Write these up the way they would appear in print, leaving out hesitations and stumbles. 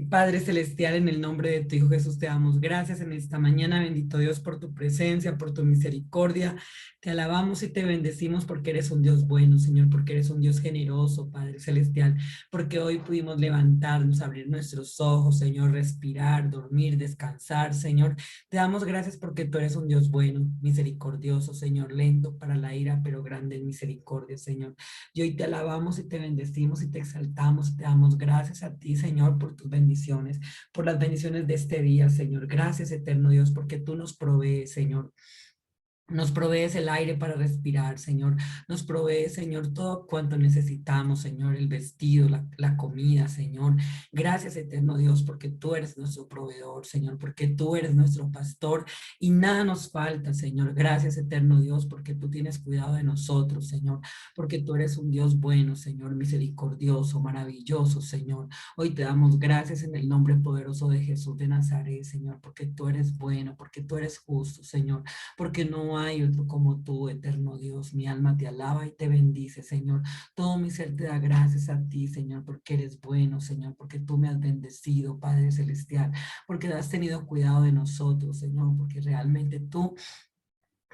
Padre Celestial, en el nombre de tu Hijo Jesús, te damos gracias en esta mañana, bendito Dios, por tu presencia, por tu misericordia. Te alabamos y te bendecimos porque eres un Dios bueno, Señor, porque eres un Dios generoso, Padre Celestial, porque hoy pudimos levantarnos, abrir nuestros ojos, Señor, respirar, dormir, descansar, Señor. Te damos gracias porque tú eres un Dios bueno, misericordioso, Señor, lento para la ira, pero grande en misericordia, Señor. Y hoy te alabamos y te bendecimos y te exaltamos. Te damos gracias a ti, Señor, por tus bendiciones, por las bendiciones de este día, Señor. Gracias, eterno Dios, porque tú nos provees, Señor. Nos provees el aire para respirar, Señor. Nos provees, Señor, todo cuanto necesitamos, Señor, el vestido, la comida, Señor. Gracias, eterno Dios, porque tú eres nuestro proveedor, Señor, porque tú eres nuestro pastor y nada nos falta, Señor. Gracias, eterno Dios, porque tú tienes cuidado de nosotros, Señor, porque tú eres un Dios bueno, Señor, misericordioso, maravilloso, Señor. Hoy te damos gracias en el nombre poderoso de Jesús de Nazaret, Señor, porque tú eres bueno, porque tú eres justo, Señor, porque no hay otro como tú, eterno Dios. Mi alma te alaba y te bendice, Señor. Todo mi ser te da gracias a ti, Señor, porque eres bueno, Señor, porque tú me has bendecido, Padre Celestial, porque has tenido cuidado de nosotros, Señor, porque realmente tú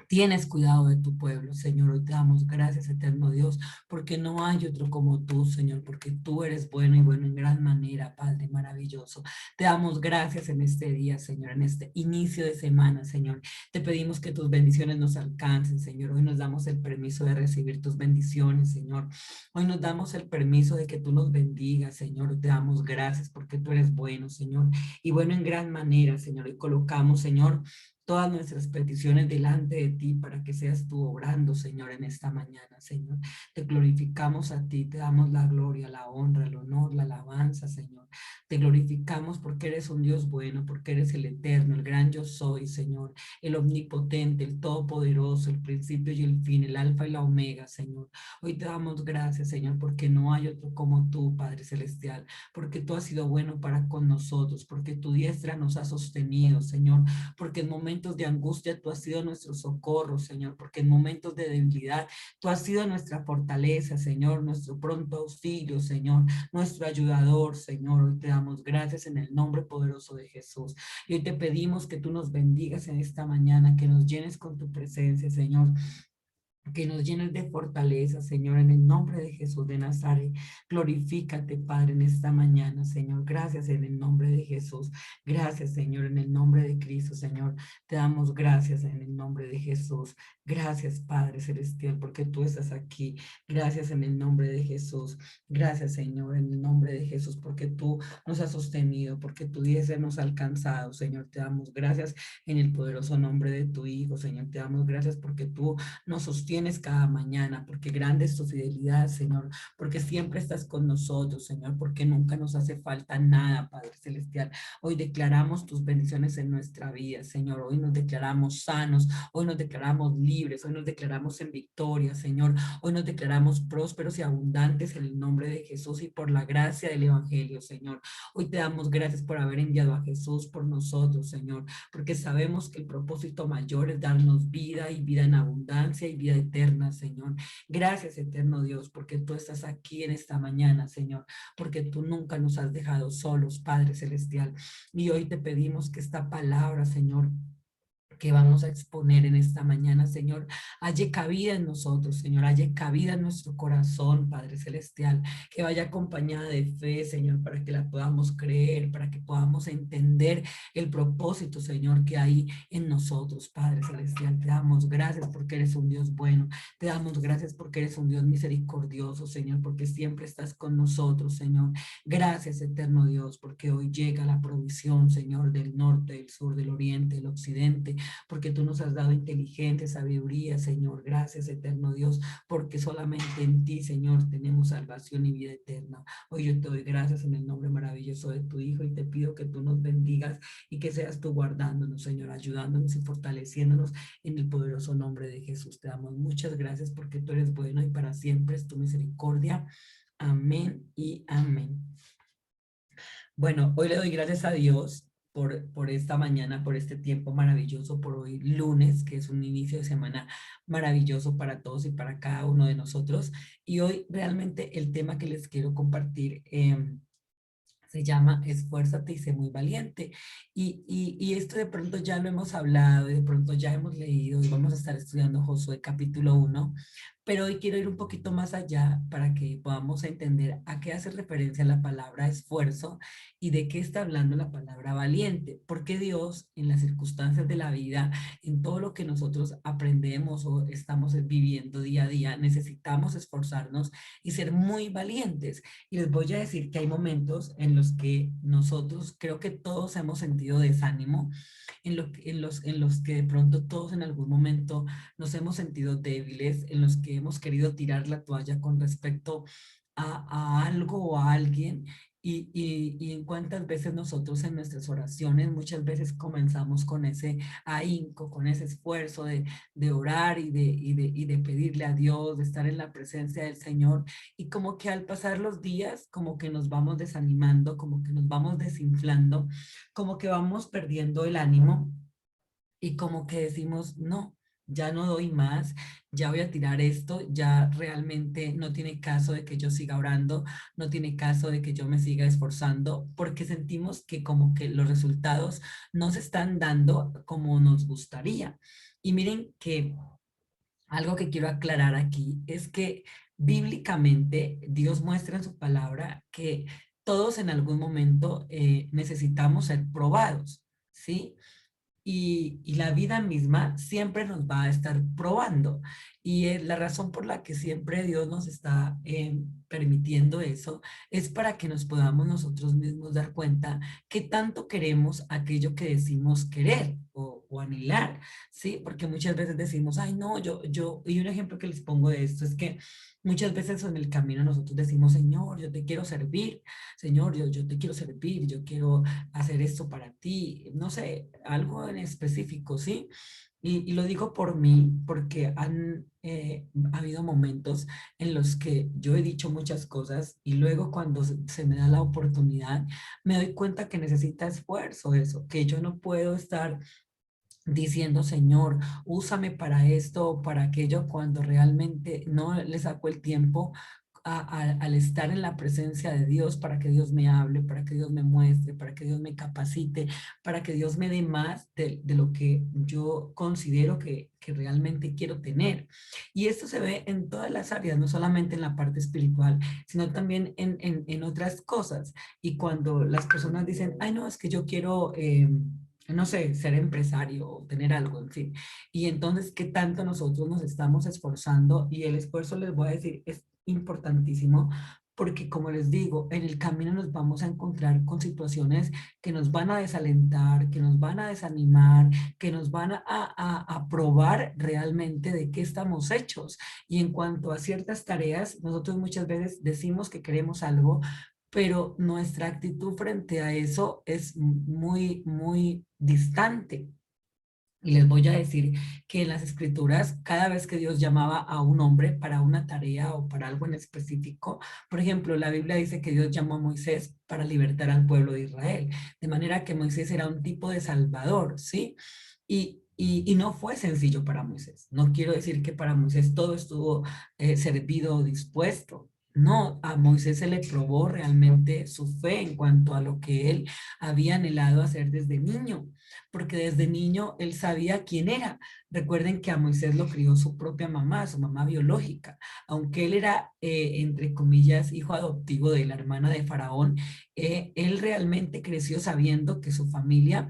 tienes cuidado de tu pueblo, Señor. Hoy te damos gracias, eterno Dios, porque no hay otro como tú, Señor, porque tú eres bueno y bueno en gran manera, Padre maravilloso. Te damos gracias en este día, Señor, en este inicio de semana, Señor. Te pedimos que tus bendiciones nos alcancen, Señor. Hoy nos damos el permiso de recibir tus bendiciones, Señor. Hoy nos damos el permiso de que tú nos bendigas, Señor. Hoy te damos gracias porque tú eres bueno, Señor, y bueno en gran manera, Señor. Y colocamos, Señor, todas nuestras peticiones delante de ti para que seas tú obrando, Señor, en esta mañana, Señor. Te glorificamos a ti, te damos la gloria, la honra, el honor, la alabanza, Señor. Te glorificamos porque eres un Dios bueno, porque eres el eterno, el gran yo soy, Señor, el omnipotente, el todopoderoso, el principio y el fin, el alfa y la omega, Señor. Hoy te damos gracias, Señor, porque no hay otro como tú, Padre Celestial, porque tú has sido bueno para con nosotros, porque tu diestra nos ha sostenido, Señor, porque en momentos de angustia tú has sido nuestro socorro, Señor, porque en momentos de debilidad tú has sido nuestra fortaleza, Señor, nuestro pronto auxilio, Señor, nuestro ayudador, Señor. Hoy te damos gracias en el nombre poderoso de Jesús. Y hoy te pedimos que tú nos bendigas en esta mañana, que nos llenes con tu presencia, Señor, que nos llenes de fortaleza, Señor, en el nombre de Jesús de Nazaret. Glorifícate, Padre, en esta mañana, Señor. Gracias en el nombre de Jesús. Gracias, Señor, en el nombre de Cristo, Señor. Te damos gracias en el nombre de Jesús. Gracias, Padre Celestial, porque tú estás aquí. Gracias en el nombre de Jesús. Gracias, Señor, en el nombre de Jesús, porque tú nos has sostenido, porque tu diestra nos ha alcanzado, Señor. Te damos gracias en el poderoso nombre de tu Hijo, Señor. Te damos gracias porque tú nos sostienes cada mañana, porque grande es tu fidelidad, Señor, porque siempre estás con nosotros, Señor, porque nunca nos hace falta nada, Padre Celestial. Hoy declaramos tus bendiciones en nuestra vida, Señor. Hoy nos declaramos sanos, hoy nos declaramos libres, hoy nos declaramos en victoria, Señor. Hoy nos declaramos prósperos y abundantes en el nombre de Jesús y por la gracia del Evangelio, Señor. Hoy te damos gracias por haber enviado a Jesús por nosotros, Señor, porque sabemos que el propósito mayor es darnos vida y vida en abundancia y vida eterna, Señor. Gracias, eterno Dios, porque tú estás aquí en esta mañana, Señor, porque tú nunca nos has dejado solos, Padre Celestial. Y hoy te pedimos que esta palabra, Señor, que vamos a exponer en esta mañana, Señor, halle cabida en nosotros, Señor, halle cabida en nuestro corazón, Padre Celestial, que vaya acompañada de fe, Señor, para que la podamos creer, para que podamos entender el propósito, Señor, que hay en nosotros, Padre Celestial. Te damos gracias porque eres un Dios bueno, te damos gracias porque eres un Dios misericordioso, Señor, porque siempre estás con nosotros, Señor. Gracias, eterno Dios, porque hoy llega la provisión, Señor, del norte, del sur, del oriente, del occidente, porque tú nos has dado inteligencia, sabiduría, Señor. Gracias, eterno Dios, porque solamente en ti, Señor, tenemos salvación y vida eterna. Hoy yo te doy gracias en el nombre maravilloso de tu Hijo y te pido que tú nos bendigas y que seas tú guardándonos, Señor, ayudándonos y fortaleciéndonos en el poderoso nombre de Jesús. Te damos muchas gracias porque tú eres bueno y para siempre es tu misericordia. Amén y amén. Bueno, hoy le doy gracias a Dios por esta mañana, por este tiempo maravilloso, por hoy lunes, que es un inicio de semana maravilloso para todos y para cada uno de nosotros. Y hoy realmente el tema que les quiero compartir Se llama Esfuérzate y sé muy valiente. Y esto de pronto ya lo hemos hablado, y de pronto ya hemos leído, y vamos a estar estudiando Josué capítulo 1, pero hoy quiero ir un poquito más allá para que podamos entender a qué hace referencia la palabra esfuerzo y de qué está hablando la palabra valiente. Porque Dios, en las circunstancias de la vida, en todo lo que nosotros aprendemos o estamos viviendo día a día, necesitamos esforzarnos y ser muy valientes. Y les voy a decir que hay momentos en los que nosotros, creo que todos hemos sentido desánimo, en los que de pronto todos en algún momento nos hemos sentido débiles, en los que hemos querido tirar la toalla con respecto a algo o a alguien. Y en cuántas veces nosotros en nuestras oraciones, muchas veces comenzamos con ese ahínco, con ese esfuerzo de orar y de pedirle a Dios, de estar en la presencia del Señor, y como que al pasar los días, como que nos vamos desanimando, como que nos vamos desinflando, como que vamos perdiendo el ánimo y como que decimos, no, ya no doy más, ya voy a tirar esto, ya realmente no tiene caso de que yo siga orando, no tiene caso de que yo me siga esforzando, porque sentimos que como que los resultados no se están dando como nos gustaría. Y miren que algo que quiero aclarar aquí es que bíblicamente Dios muestra en su palabra que todos en algún momento necesitamos ser probados, ¿sí? Y la vida misma siempre nos va a estar probando. Y la razón por la que siempre Dios nos está permitiendo eso es para que nos podamos nosotros mismos dar cuenta que tanto queremos aquello que decimos querer o anhelar, ¿sí? Porque muchas veces decimos, ay, no, y un ejemplo que les pongo de esto es que muchas veces en el camino nosotros decimos, Señor, yo te quiero servir, Señor, yo te quiero servir, yo quiero hacer esto para ti, no sé, algo en específico, ¿sí? Y lo digo por mí, porque han habido momentos en los que yo he dicho muchas cosas y luego cuando se me da la oportunidad, me doy cuenta que necesita esfuerzo eso, que yo no puedo estar diciendo, Señor, úsame para esto o para aquello, cuando realmente no le saco el tiempo al estar en la presencia de Dios, para que Dios me hable, para que Dios me muestre, para que Dios me capacite, para que Dios me dé más de lo que yo considero que realmente quiero tener. Y esto se ve en todas las áreas, no solamente en la parte espiritual, sino también en otras cosas. Y cuando las personas dicen, ay, no, es que yo quiero no sé, ser empresario o tener algo, en fin. Y entonces, ¿qué tanto nosotros nos estamos esforzando? Y el esfuerzo, les voy a decir, es importantísimo, porque como les digo, en el camino nos vamos a encontrar con situaciones que nos van a desalentar, que nos van a desanimar, que nos van a probar realmente de qué estamos hechos. Y en cuanto a ciertas tareas, nosotros muchas veces decimos que queremos algo, pero nuestra actitud frente a eso es muy, muy distante. Y les voy a decir que en las escrituras, cada vez que Dios llamaba a un hombre para una tarea o para algo en específico, por ejemplo, la Biblia dice que Dios llamó a Moisés para libertar al pueblo de Israel, de manera que Moisés era un tipo de salvador, ¿sí? Y no fue sencillo para Moisés. No quiero decir que para Moisés todo estuvo servido o dispuesto. No, a Moisés se le probó realmente su fe en cuanto a lo que él había anhelado hacer desde niño, porque desde niño él sabía quién era. Recuerden que a Moisés lo crió su propia mamá, su mamá biológica. Aunque él era, entre comillas, hijo adoptivo de la hermana de Faraón, él realmente creció sabiendo que su familia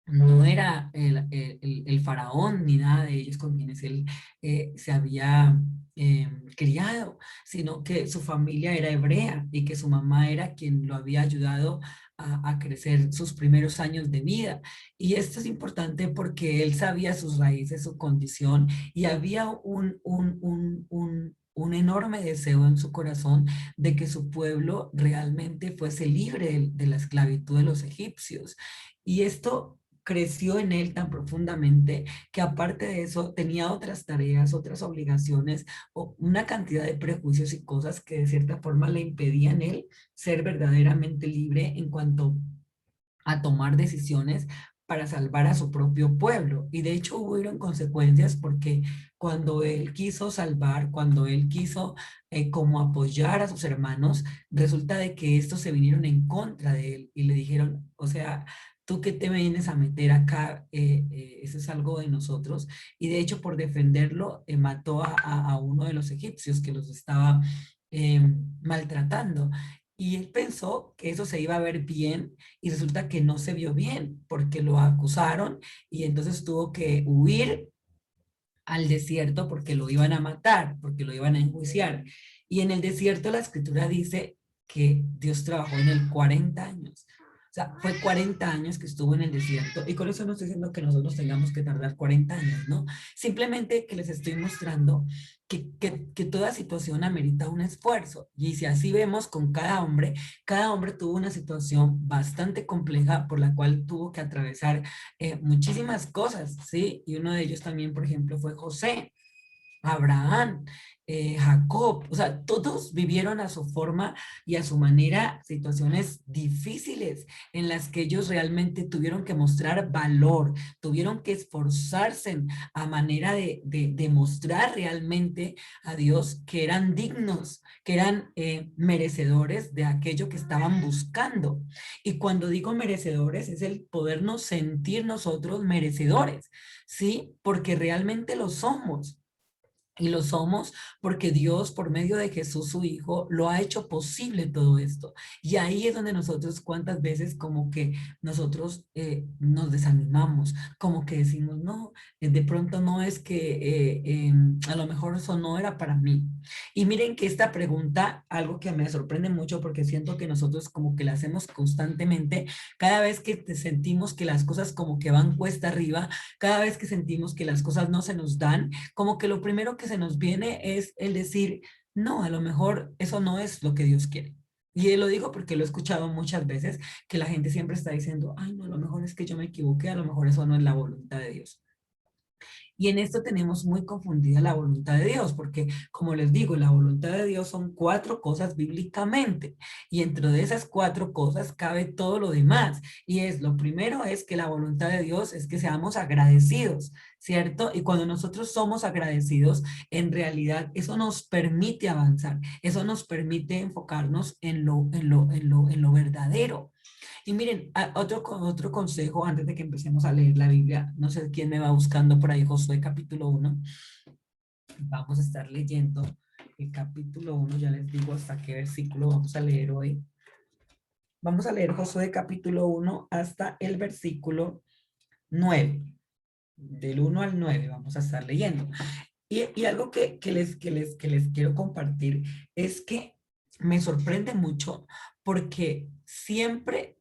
no era el faraón ni nada de ellos con quienes él se había criado, sino que su familia era hebrea y que su mamá era quien lo había ayudado a crecer sus primeros años de vida. Y esto es importante porque él sabía sus raíces, su condición, y había un enorme deseo en su corazón de que su pueblo realmente fuese libre de la esclavitud de los egipcios. Y esto creció en él tan profundamente que aparte de eso tenía otras tareas, otras obligaciones o una cantidad de prejuicios y cosas que de cierta forma le impedían él ser verdaderamente libre en cuanto a tomar decisiones para salvar a su propio pueblo. Y de hecho hubieron consecuencias porque cuando él quiso salvar, cuando él quiso como apoyar a sus hermanos, resulta de que estos se vinieron en contra de él y le dijeron, o sea, ¿tú qué te vienes a meter acá? Eso es algo de nosotros. Y de hecho, por defenderlo, mató a uno de los egipcios que los estaba eh, maltratando. Y él pensó que eso se iba a ver bien y resulta que no se vio bien porque lo acusaron y entonces tuvo que huir al desierto porque lo iban a matar, porque lo iban a enjuiciar. Y en el desierto la escritura dice que Dios trabajó en él 40 años. O sea, fue 40 años que estuvo en el desierto y con eso no estoy diciendo que nosotros tengamos que tardar 40 años, ¿no? Simplemente que les estoy mostrando que toda situación amerita un esfuerzo. Y si así vemos con cada hombre tuvo una situación bastante compleja por la cual tuvo que atravesar muchísimas cosas, ¿sí? Y uno de ellos también, por ejemplo, fue José. Abraham, Jacob, o sea, todos vivieron a su forma y a su manera situaciones difíciles en las que ellos realmente tuvieron que mostrar valor, tuvieron que esforzarse a manera de mostrar realmente a Dios que eran dignos, que eran merecedores de aquello que estaban buscando. Y cuando digo merecedores es el podernos sentir nosotros merecedores, ¿sí? Porque realmente lo somos. Y lo somos porque Dios, por medio de Jesús, su Hijo, lo ha hecho posible todo esto. Y ahí es donde nosotros, cuántas veces como que nosotros nos desanimamos, como que decimos, no, de pronto no es que a lo mejor eso no era para mí. Y miren que esta pregunta, algo que me sorprende mucho porque siento que nosotros como que la hacemos constantemente, cada vez que te sentimos que las cosas como que van cuesta arriba, cada vez que sentimos que las cosas no se nos dan, como que lo primero que se nos viene es el decir, no, a lo mejor eso no es lo que Dios quiere. Y lo digo porque lo he escuchado muchas veces, que la gente siempre está diciendo, ay, no, a lo mejor es que yo me equivoqué, a lo mejor eso no es la voluntad de Dios. Y en esto tenemos muy confundida la voluntad de Dios, porque como les digo, la voluntad de Dios son 4 cosas bíblicamente, y dentro de esas 4 cosas cabe todo lo demás. Y es, lo primero es que la voluntad de Dios es que seamos agradecidos, ¿cierto? Y cuando nosotros somos agradecidos, en realidad eso nos permite avanzar, eso nos permite enfocarnos en lo verdadero. Y miren, otro consejo antes de que empecemos a leer la Biblia, no sé quién me va buscando por ahí, Josué capítulo 1. Vamos a estar leyendo el capítulo 1, ya les digo hasta qué versículo vamos a leer hoy. Vamos a leer Josué capítulo 1 hasta el versículo 9. Del 1 al 9 vamos a estar leyendo. Y algo que les quiero compartir es que me sorprende mucho porque siempre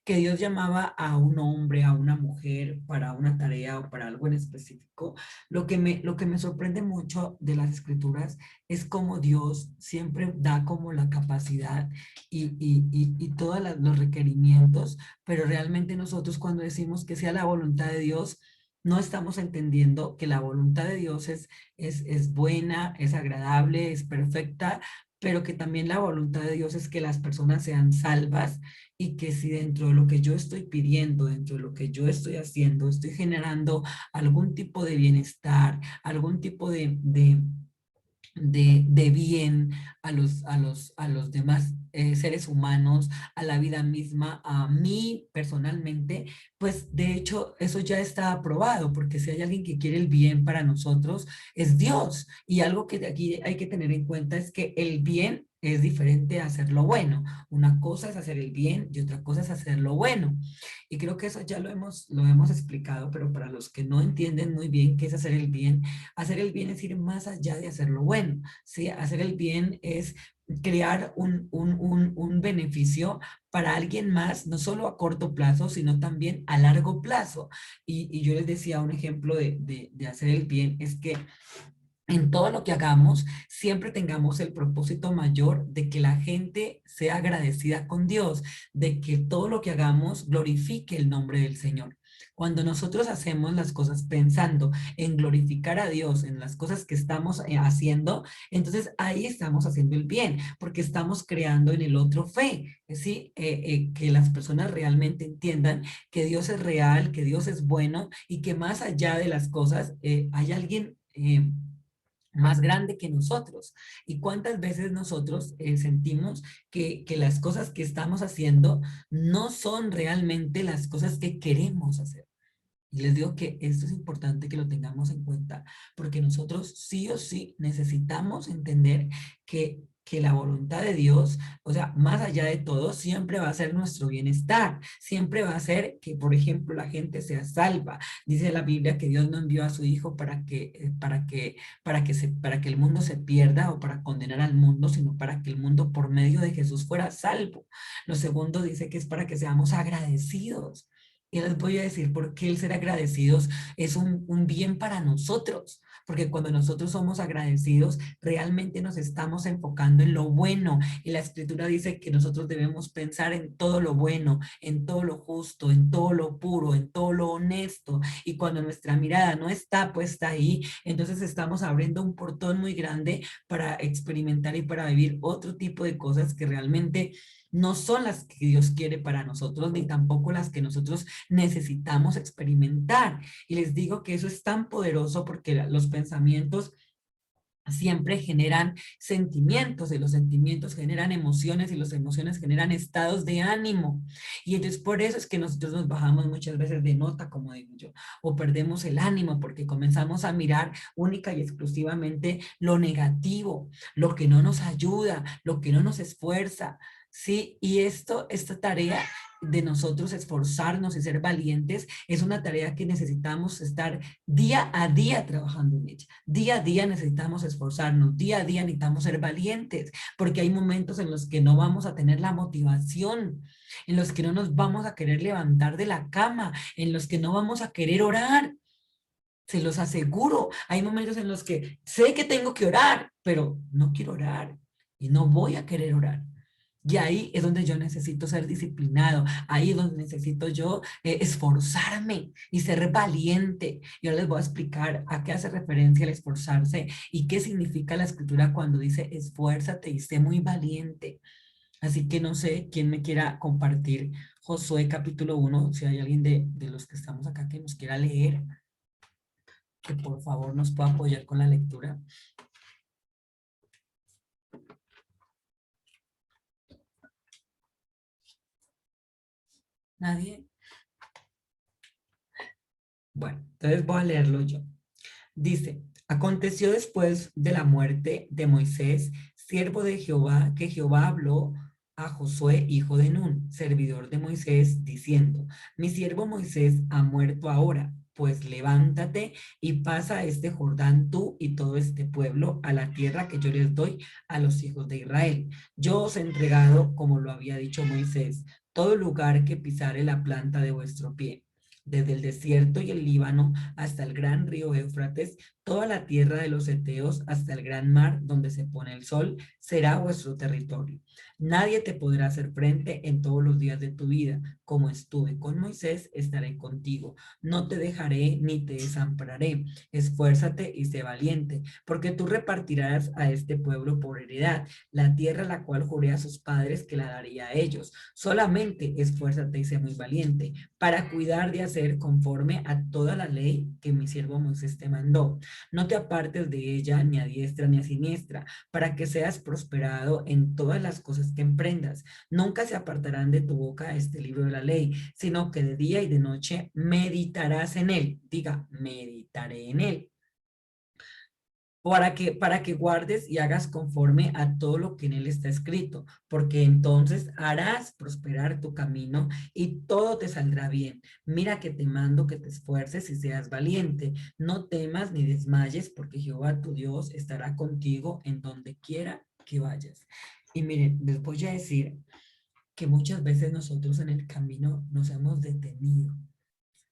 que Dios llamaba a un hombre, a una mujer para una tarea o para algo en específico, lo que me sorprende mucho de las escrituras es cómo Dios siempre da como la capacidad y todos los requerimientos, pero realmente nosotros cuando decimos que sea la voluntad de Dios, no estamos entendiendo que la voluntad de Dios es buena, es agradable, es perfecta, pero que también la voluntad de Dios es que las personas sean salvas y que si dentro de lo que yo estoy pidiendo, dentro de lo que yo estoy haciendo, estoy generando algún tipo de bienestar, algún tipo de bien a los demás seres humanos, a la vida misma, a mí personalmente, pues de hecho eso ya está aprobado, porque si hay alguien que quiere el bien para nosotros, es Dios. Y algo que de aquí hay que tener en cuenta es que el bien es diferente a hacer lo bueno. Una cosa es hacer el bien y otra cosa es hacer lo bueno. Y creo que eso ya lo hemos explicado, pero para los que no entienden muy bien qué es hacer el bien es ir más allá de hacer lo bueno, ¿sí? Hacer el bien es crear un beneficio para alguien más, no solo a corto plazo, sino también a largo plazo. Y yo les decía un ejemplo de hacer el bien, es que en todo lo que hagamos, siempre tengamos el propósito mayor de que la gente sea agradecida con Dios, de que todo lo que hagamos glorifique el nombre del Señor. Cuando nosotros hacemos las cosas pensando en glorificar a Dios, en las cosas que estamos haciendo, entonces ahí estamos haciendo el bien, porque estamos creando en el otro fe, ¿sí? Que las personas realmente entiendan que Dios es real, que Dios es bueno y que más allá de las cosas hay alguien más grande que nosotros. ¿Y cuántas veces nosotros sentimos que las cosas que estamos haciendo no son realmente las cosas que queremos hacer? Y les digo que esto es importante que lo tengamos en cuenta, porque nosotros sí o sí necesitamos entender que la voluntad de Dios, o sea, más allá de todo, siempre va a ser nuestro bienestar, siempre va a ser que, por ejemplo, la gente sea salva. Dice la Biblia que Dios no envió a su Hijo para que el mundo se pierda o para condenar al mundo, sino para que el mundo por medio de Jesús fuera salvo. Lo segundo dice que es para que seamos agradecidos. Y les voy a decir por qué el ser agradecidos es un bien para nosotros, porque cuando nosotros somos agradecidos, realmente nos estamos enfocando en lo bueno. Y la escritura dice que nosotros debemos pensar en todo lo bueno, en todo lo justo, en todo lo puro, en todo lo honesto. Y cuando nuestra mirada no está puesta ahí, entonces estamos abriendo un portón muy grande para experimentar y para vivir otro tipo de cosas que realmente no son las que Dios quiere para nosotros, ni tampoco las que nosotros necesitamos experimentar. Y les digo que eso es tan poderoso porque los pensamientos siempre generan sentimientos y los sentimientos generan emociones y las emociones generan estados de ánimo. Y entonces por eso es que nosotros nos bajamos muchas veces de nota, como digo yo, o perdemos el ánimo porque comenzamos a mirar única y exclusivamente lo negativo, lo que no nos ayuda, lo que no nos esfuerza. Sí, y esta tarea de nosotros esforzarnos y ser valientes es una tarea que necesitamos estar día a día trabajando en ella. Día a día necesitamos esforzarnos, día a día necesitamos ser valientes, porque hay momentos en los que no vamos a tener la motivación, en los que no nos vamos a querer levantar de la cama, en los que no vamos a querer orar. Se los aseguro, hay momentos en los que sé que tengo que orar, pero no quiero orar y no voy a querer orar. Y ahí es donde yo necesito ser disciplinado, ahí es donde necesito yo esforzarme y ser valiente. Yo les voy a explicar a qué hace referencia el esforzarse y qué significa la escritura cuando dice esfuérzate y sé muy valiente. Así que no sé quién me quiera compartir Josué capítulo 1, si hay alguien de los que estamos acá que nos quiera leer, que por favor nos pueda apoyar con la lectura. ¿Nadie? Bueno, entonces voy a leerlo yo. Dice, aconteció después de la muerte de Moisés, siervo de Jehová, que Jehová habló a Josué, hijo de Nun, servidor de Moisés, diciendo, mi siervo Moisés ha muerto ahora, pues levántate y pasa este Jordán tú y todo este pueblo a la tierra que yo les doy a los hijos de Israel. Yo os he entregado, como lo había dicho Moisés, todo lugar que pisare la planta de vuestro pie desde el desierto y el Líbano hasta el gran río Éufrates, toda la tierra de los Eteos hasta el gran mar donde se pone el sol, será vuestro territorio. Nadie te podrá hacer frente en todos los días de tu vida. Como estuve con Moisés, estaré contigo. No te dejaré ni te desampararé. Esfuérzate y sé valiente, porque tú repartirás a este pueblo por heredad la tierra la cual juré a sus padres que la daría a ellos. Solamente esfuérzate y sé muy valiente para cuidar de hacer conforme a toda la ley que mi siervo Moisés te mandó. No te apartes de ella ni a diestra ni a siniestra, para que seas prosperado en todas las cosas que emprendas. Nunca se apartarán de tu boca este libro de la ley, sino que de día y de noche meditarás en él. Diga, meditaré en él para que guardes y hagas conforme a todo lo que en él está escrito, porque entonces harás prosperar tu camino y todo te saldrá bien. Mira que te mando que te esfuerces y seas valiente. No temas ni desmayes, porque Jehová tu Dios estará contigo en donde quiera que vayas. Y miren, les voy a decir que muchas veces nosotros en el camino nos hemos detenido,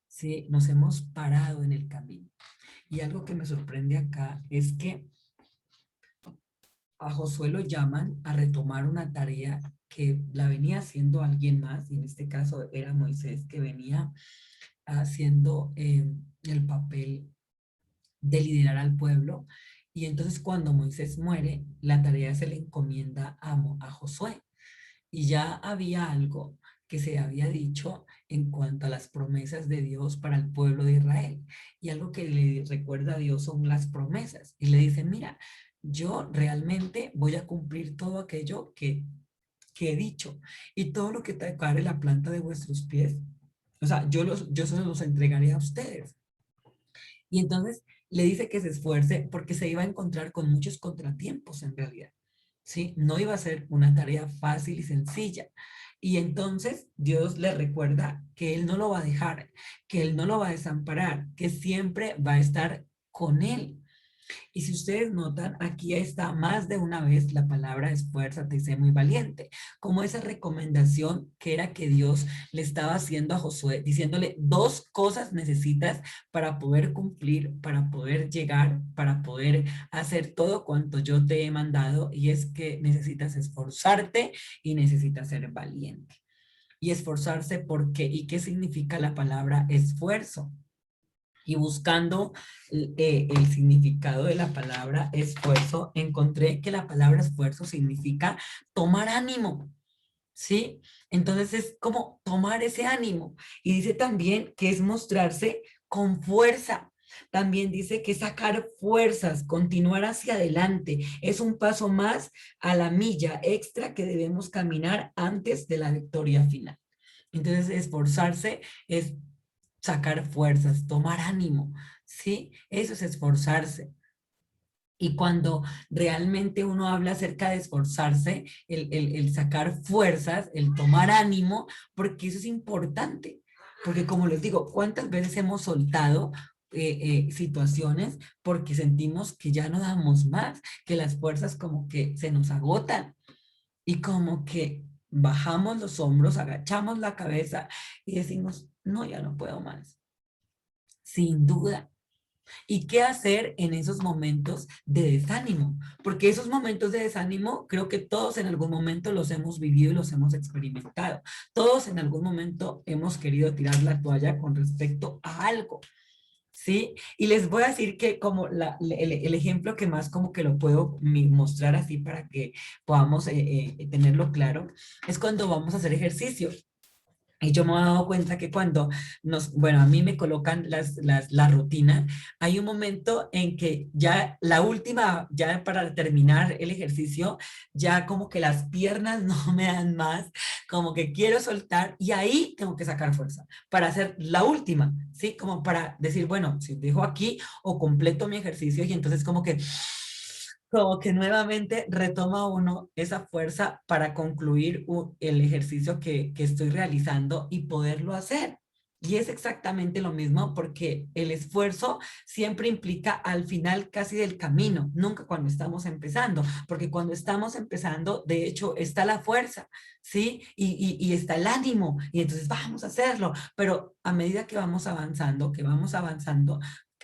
¿sí? Nos hemos parado en el camino. Y algo que me sorprende acá es que a Josué lo llaman a retomar una tarea que la venía haciendo alguien más, y en este caso era Moisés, que venía haciendo el papel de liderar al pueblo. Y entonces cuando Moisés muere, la tarea se le encomienda a Josué. Y ya había algo que se había dicho en cuanto a las promesas de Dios para el pueblo de Israel. Y algo que le recuerda a Dios son las promesas. Y le dice, mira, yo realmente voy a cumplir todo aquello que he dicho. Y todo lo que tocare la planta de vuestros pies, o sea, yo se los entregaré a ustedes. Y entonces le dice que se esfuerce porque se iba a encontrar con muchos contratiempos en realidad. ¿Sí? No iba a ser una tarea fácil y sencilla. Y entonces Dios le recuerda que Él no lo va a dejar, que Él no lo va a desamparar, que siempre va a estar con Él. Y si ustedes notan, aquí está más de una vez la palabra esfuérzate y sé muy valiente, como esa recomendación que era que Dios le estaba haciendo a Josué, diciéndole dos cosas necesitas para poder cumplir, para poder llegar, para poder hacer todo cuanto yo te he mandado, y es que necesitas esforzarte y necesitas ser valiente. Y esforzarse, ¿por qué? ¿Y qué significa la palabra esfuerzo? Y buscando el significado de la palabra esfuerzo, encontré que la palabra esfuerzo significa tomar ánimo, ¿sí? Entonces es como tomar ese ánimo. Y dice también que es mostrarse con fuerza. También dice que sacar fuerzas, continuar hacia adelante. Es un paso más a la milla extra que debemos caminar antes de la victoria final. Entonces, esforzarse es sacar fuerzas, tomar ánimo, ¿sí? Eso es esforzarse. Y cuando realmente uno habla acerca de esforzarse, el sacar fuerzas, el tomar ánimo, porque eso es importante. Porque como les digo, ¿cuántas veces hemos soltado situaciones porque sentimos que ya no damos más, que las fuerzas como que se nos agotan y como que bajamos los hombros, agachamos la cabeza y decimos, no, ya no puedo más? Sin duda. ¿Y qué hacer en esos momentos de desánimo? Porque esos momentos de desánimo creo que todos en algún momento los hemos vivido y los hemos experimentado. Todos en algún momento hemos querido tirar la toalla con respecto a algo. ¿Sí? Y les voy a decir que como el ejemplo que más como que lo puedo mostrar así para que podamos tenerlo claro, es cuando vamos a hacer ejercicio. Y yo me he dado cuenta que cuando bueno, a mí me colocan la rutina, hay un momento en que ya la última, ya para terminar el ejercicio, ya como que las piernas no me dan más, como que quiero soltar y ahí tengo que sacar fuerza para hacer la última, ¿sí? Como para decir, bueno, si dejo aquí o completo mi ejercicio y entonces como que nuevamente retoma uno esa fuerza para concluir el ejercicio que estoy realizando y poderlo hacer. Y es exactamente lo mismo porque el esfuerzo siempre implica al final casi del camino, nunca cuando estamos empezando, porque cuando estamos empezando, de hecho, está la fuerza, ¿sí? Y está el ánimo, y entonces vamos a hacerlo, pero a medida que vamos avanzando,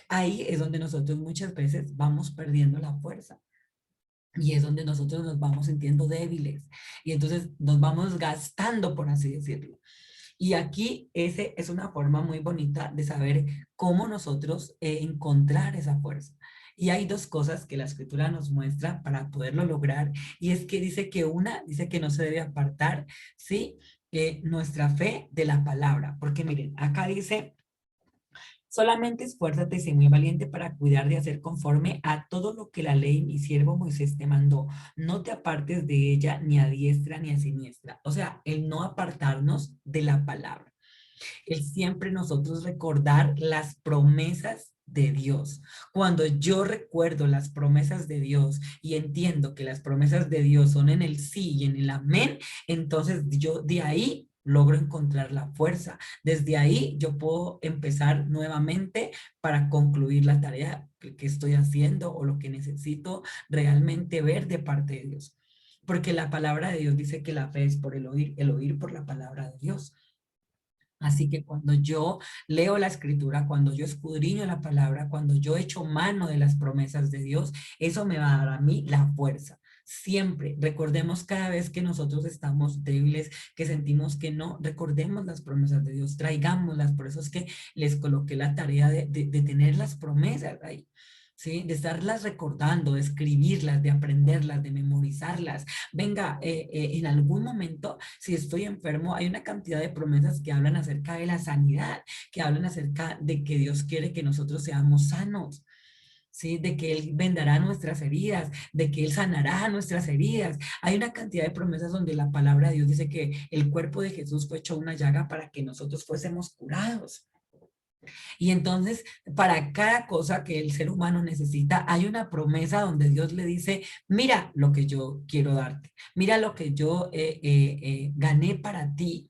ahí es donde nosotros muchas veces vamos perdiendo la fuerza. Y es donde nosotros nos vamos sintiendo débiles y entonces nos vamos gastando, por así decirlo. Y aquí ese es una forma muy bonita de saber cómo nosotros encontrar esa fuerza. Y hay dos cosas que la escritura nos muestra para poderlo lograr. Y es que dice que dice que no se debe apartar, ¿sí? Nuestra fe de la palabra. Porque miren, acá dice solamente esfuérzate y sé muy valiente para cuidar de hacer conforme a todo lo que la ley mi siervo Moisés te mandó. No te apartes de ella ni a diestra ni a siniestra. O sea, el no apartarnos de la palabra. El siempre nosotros recordar las promesas de Dios. Cuando yo recuerdo las promesas de Dios y entiendo que las promesas de Dios son en el sí y en el amén, entonces yo de ahí logro encontrar la fuerza. Desde ahí yo puedo empezar nuevamente para concluir la tarea que estoy haciendo o lo que necesito realmente ver de parte de Dios. Porque la palabra de Dios dice que la fe es por el oír por la palabra de Dios. Así que cuando yo leo la escritura, cuando yo escudriño la palabra, cuando yo echo mano de las promesas de Dios, eso me va a dar a mí la fuerza, siempre. Recordemos cada vez que nosotros estamos débiles, que sentimos que no, recordemos las promesas de Dios, traigámoslas. Por eso es que les coloqué la tarea de tener las promesas ahí. ¿Sí? De estarlas recordando, de escribirlas, de aprenderlas, de memorizarlas. Venga, en algún momento, si estoy enfermo, hay una cantidad de promesas que hablan acerca de la sanidad, que hablan acerca de que Dios quiere que nosotros seamos sanos. ¿Sí? De que Él vendará nuestras heridas, de que Él sanará nuestras heridas. Hay una cantidad de promesas donde la palabra de Dios dice que el cuerpo de Jesús fue hecho una llaga para que nosotros fuésemos curados. Y entonces, para cada cosa que el ser humano necesita, hay una promesa donde Dios le dice, mira lo que yo quiero darte, mira lo que yo gané para ti.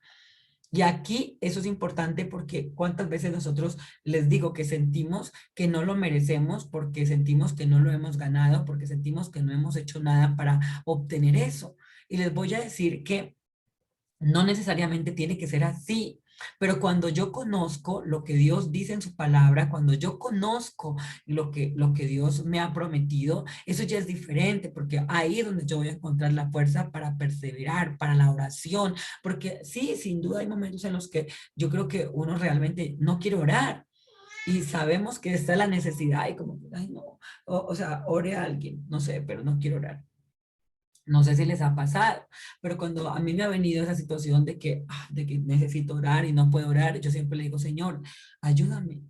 Y aquí eso es importante porque cuántas veces nosotros les digo que sentimos que no lo merecemos porque sentimos que no lo hemos ganado, porque sentimos que no hemos hecho nada para obtener eso. Y les voy a decir que no necesariamente tiene que ser así, pero cuando yo conozco lo que Dios dice en su palabra, cuando yo conozco lo que Dios me ha prometido, eso ya es diferente, porque ahí es donde yo voy a encontrar la fuerza para perseverar, para la oración, porque sí, sin duda hay momentos en los que yo creo que uno realmente no quiere orar. Y sabemos que está la necesidad y como, ay no, o sea, ore a alguien, no sé, pero no quiero orar. No sé si les ha pasado, pero cuando a mí me ha venido esa situación de que necesito orar y no puedo orar, yo siempre le digo, Señor, ayúdame,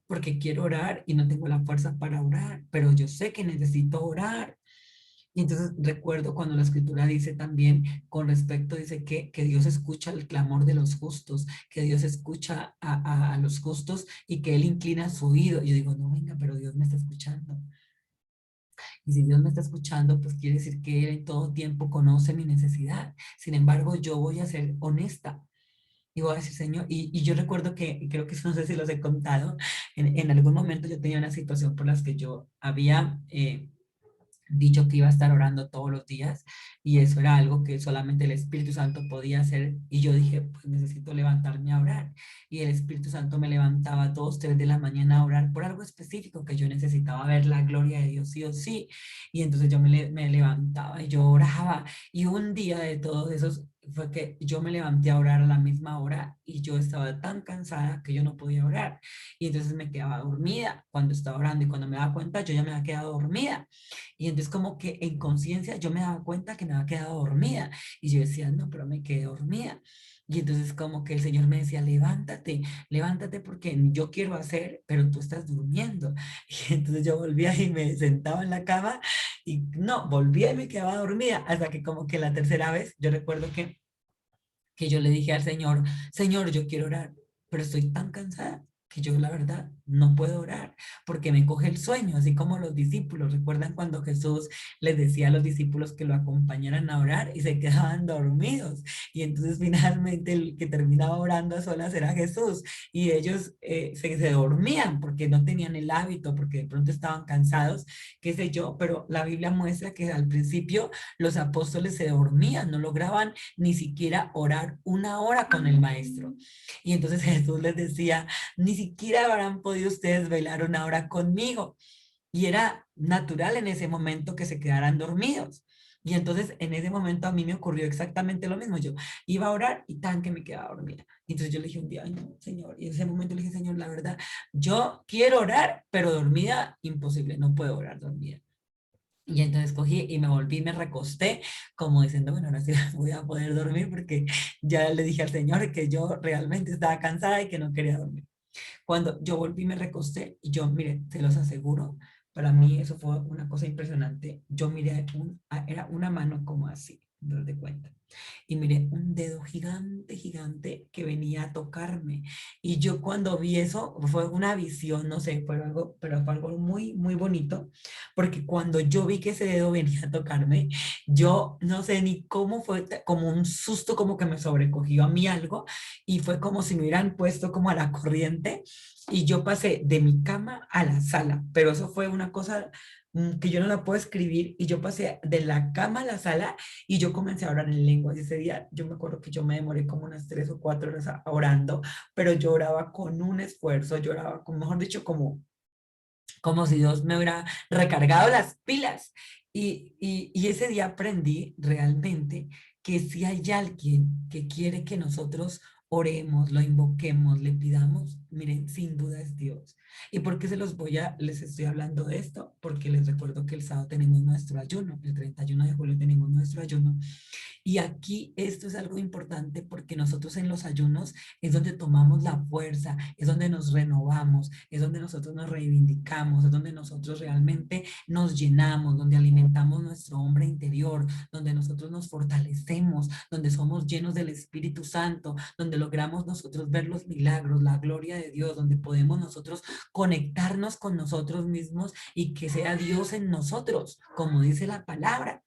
porque quiero orar y no tengo la fuerza para orar, pero yo sé que necesito orar. Y entonces recuerdo cuando la escritura dice también con respecto, dice que Dios escucha el clamor de los justos, que Dios escucha a los justos y que Él inclina su oído. Y yo digo, no, venga, pero Dios me está escuchando. Y si Dios me está escuchando, pues quiere decir que Él en todo tiempo conoce mi necesidad. Sin embargo, yo voy a ser honesta y voy a decir, Señor, y yo recuerdo que, y creo que eso no sé si los he contado, en algún momento yo tenía una situación por las que yo había dicho que iba a estar orando todos los días y eso era algo que solamente el Espíritu Santo podía hacer y yo dije, pues necesito levantarme a orar y el Espíritu Santo me levantaba a 2, 3 de la mañana a orar por algo específico que yo necesitaba ver la gloria de Dios sí o sí y entonces yo me levantaba y yo oraba y un día de todos esos fue que yo me levanté a orar a la misma hora y yo estaba tan cansada que yo no podía orar y entonces me quedaba dormida cuando estaba orando y cuando me daba cuenta yo ya me había quedado dormida y entonces como que en conciencia yo me daba cuenta que me había quedado dormida. Y yo decía, no, pero me quedé dormida. Y entonces como que el Señor me decía, levántate, levántate porque yo quiero hacer, pero tú estás durmiendo. Y entonces yo volvía y me sentaba en la cama y no, volvía y me quedaba dormida. Hasta que como que la tercera vez, yo recuerdo que yo le dije al Señor, Señor, yo quiero orar, pero estoy tan cansada que yo la verdad no puedo orar porque me coge el sueño, así como los discípulos. ¿Recuerdan cuando Jesús les decía a los discípulos que lo acompañaran a orar y se quedaban dormidos? Y entonces finalmente el que terminaba orando a solas era Jesús y ellos se dormían porque no tenían el hábito, porque de pronto estaban cansados, qué sé yo, pero la Biblia muestra que al principio los apóstoles se dormían, no lograban ni siquiera orar una hora con el maestro. Y entonces Jesús les decía, ni siquiera habrán podido ustedes bailar una hora conmigo. Y era natural en ese momento que se quedaran dormidos. Y entonces en ese momento a mí me ocurrió exactamente lo mismo. Yo iba a orar y tan que me quedaba dormida. Y entonces yo le dije un día, ay no, Señor. Y en ese momento le dije, Señor, la verdad, yo quiero orar, pero dormida, imposible, no puedo orar dormida. Y entonces cogí y me volví, me recosté, como diciendo, bueno, ahora sí voy a poder dormir porque ya le dije al Señor que yo realmente estaba cansada y que no quería dormir. Cuando yo volví, me recosté y yo, mire, se los aseguro, para mí eso fue una cosa impresionante. Yo miré, era una mano como así, no de cuenta. Y miré un dedo gigante, gigante que venía a tocarme. Y yo cuando vi eso, fue una visión, no sé, fue algo, pero fue algo muy, muy bonito, porque cuando yo vi que ese dedo venía a tocarme, yo no sé ni cómo fue, como un susto, como que me sobrecogió a mí algo, y fue como si me hubieran puesto como a la corriente, y yo pasé de mi cama a la sala, pero eso fue una cosa que yo no la puedo escribir, y yo pasé de la cama a la sala y yo comencé a orar en lenguas. Y ese día yo me acuerdo que yo me demoré como unas 3 o 4 horas orando, pero yo oraba con un esfuerzo, yo oraba, con, mejor dicho, como si Dios me hubiera recargado las pilas. Y ese día aprendí realmente que si hay alguien que quiere que nosotros oremos, lo invoquemos, le pidamos, miren, sin duda es Dios. ¿Y por qué les estoy hablando de esto? Porque les recuerdo que el sábado tenemos nuestro ayuno, el 31 de julio tenemos nuestro ayuno. Y aquí esto es algo importante porque nosotros en los ayunos es donde tomamos la fuerza, es donde nos renovamos, es donde nosotros nos reivindicamos, es donde nosotros realmente nos llenamos, donde alimentamos nuestro hombre interior, donde nosotros nos fortalecemos, donde somos llenos del Espíritu Santo, donde logramos nosotros ver los milagros, la gloria de Dios, donde podemos nosotros conectarnos con nosotros mismos y que sea Dios en nosotros, como dice la palabra.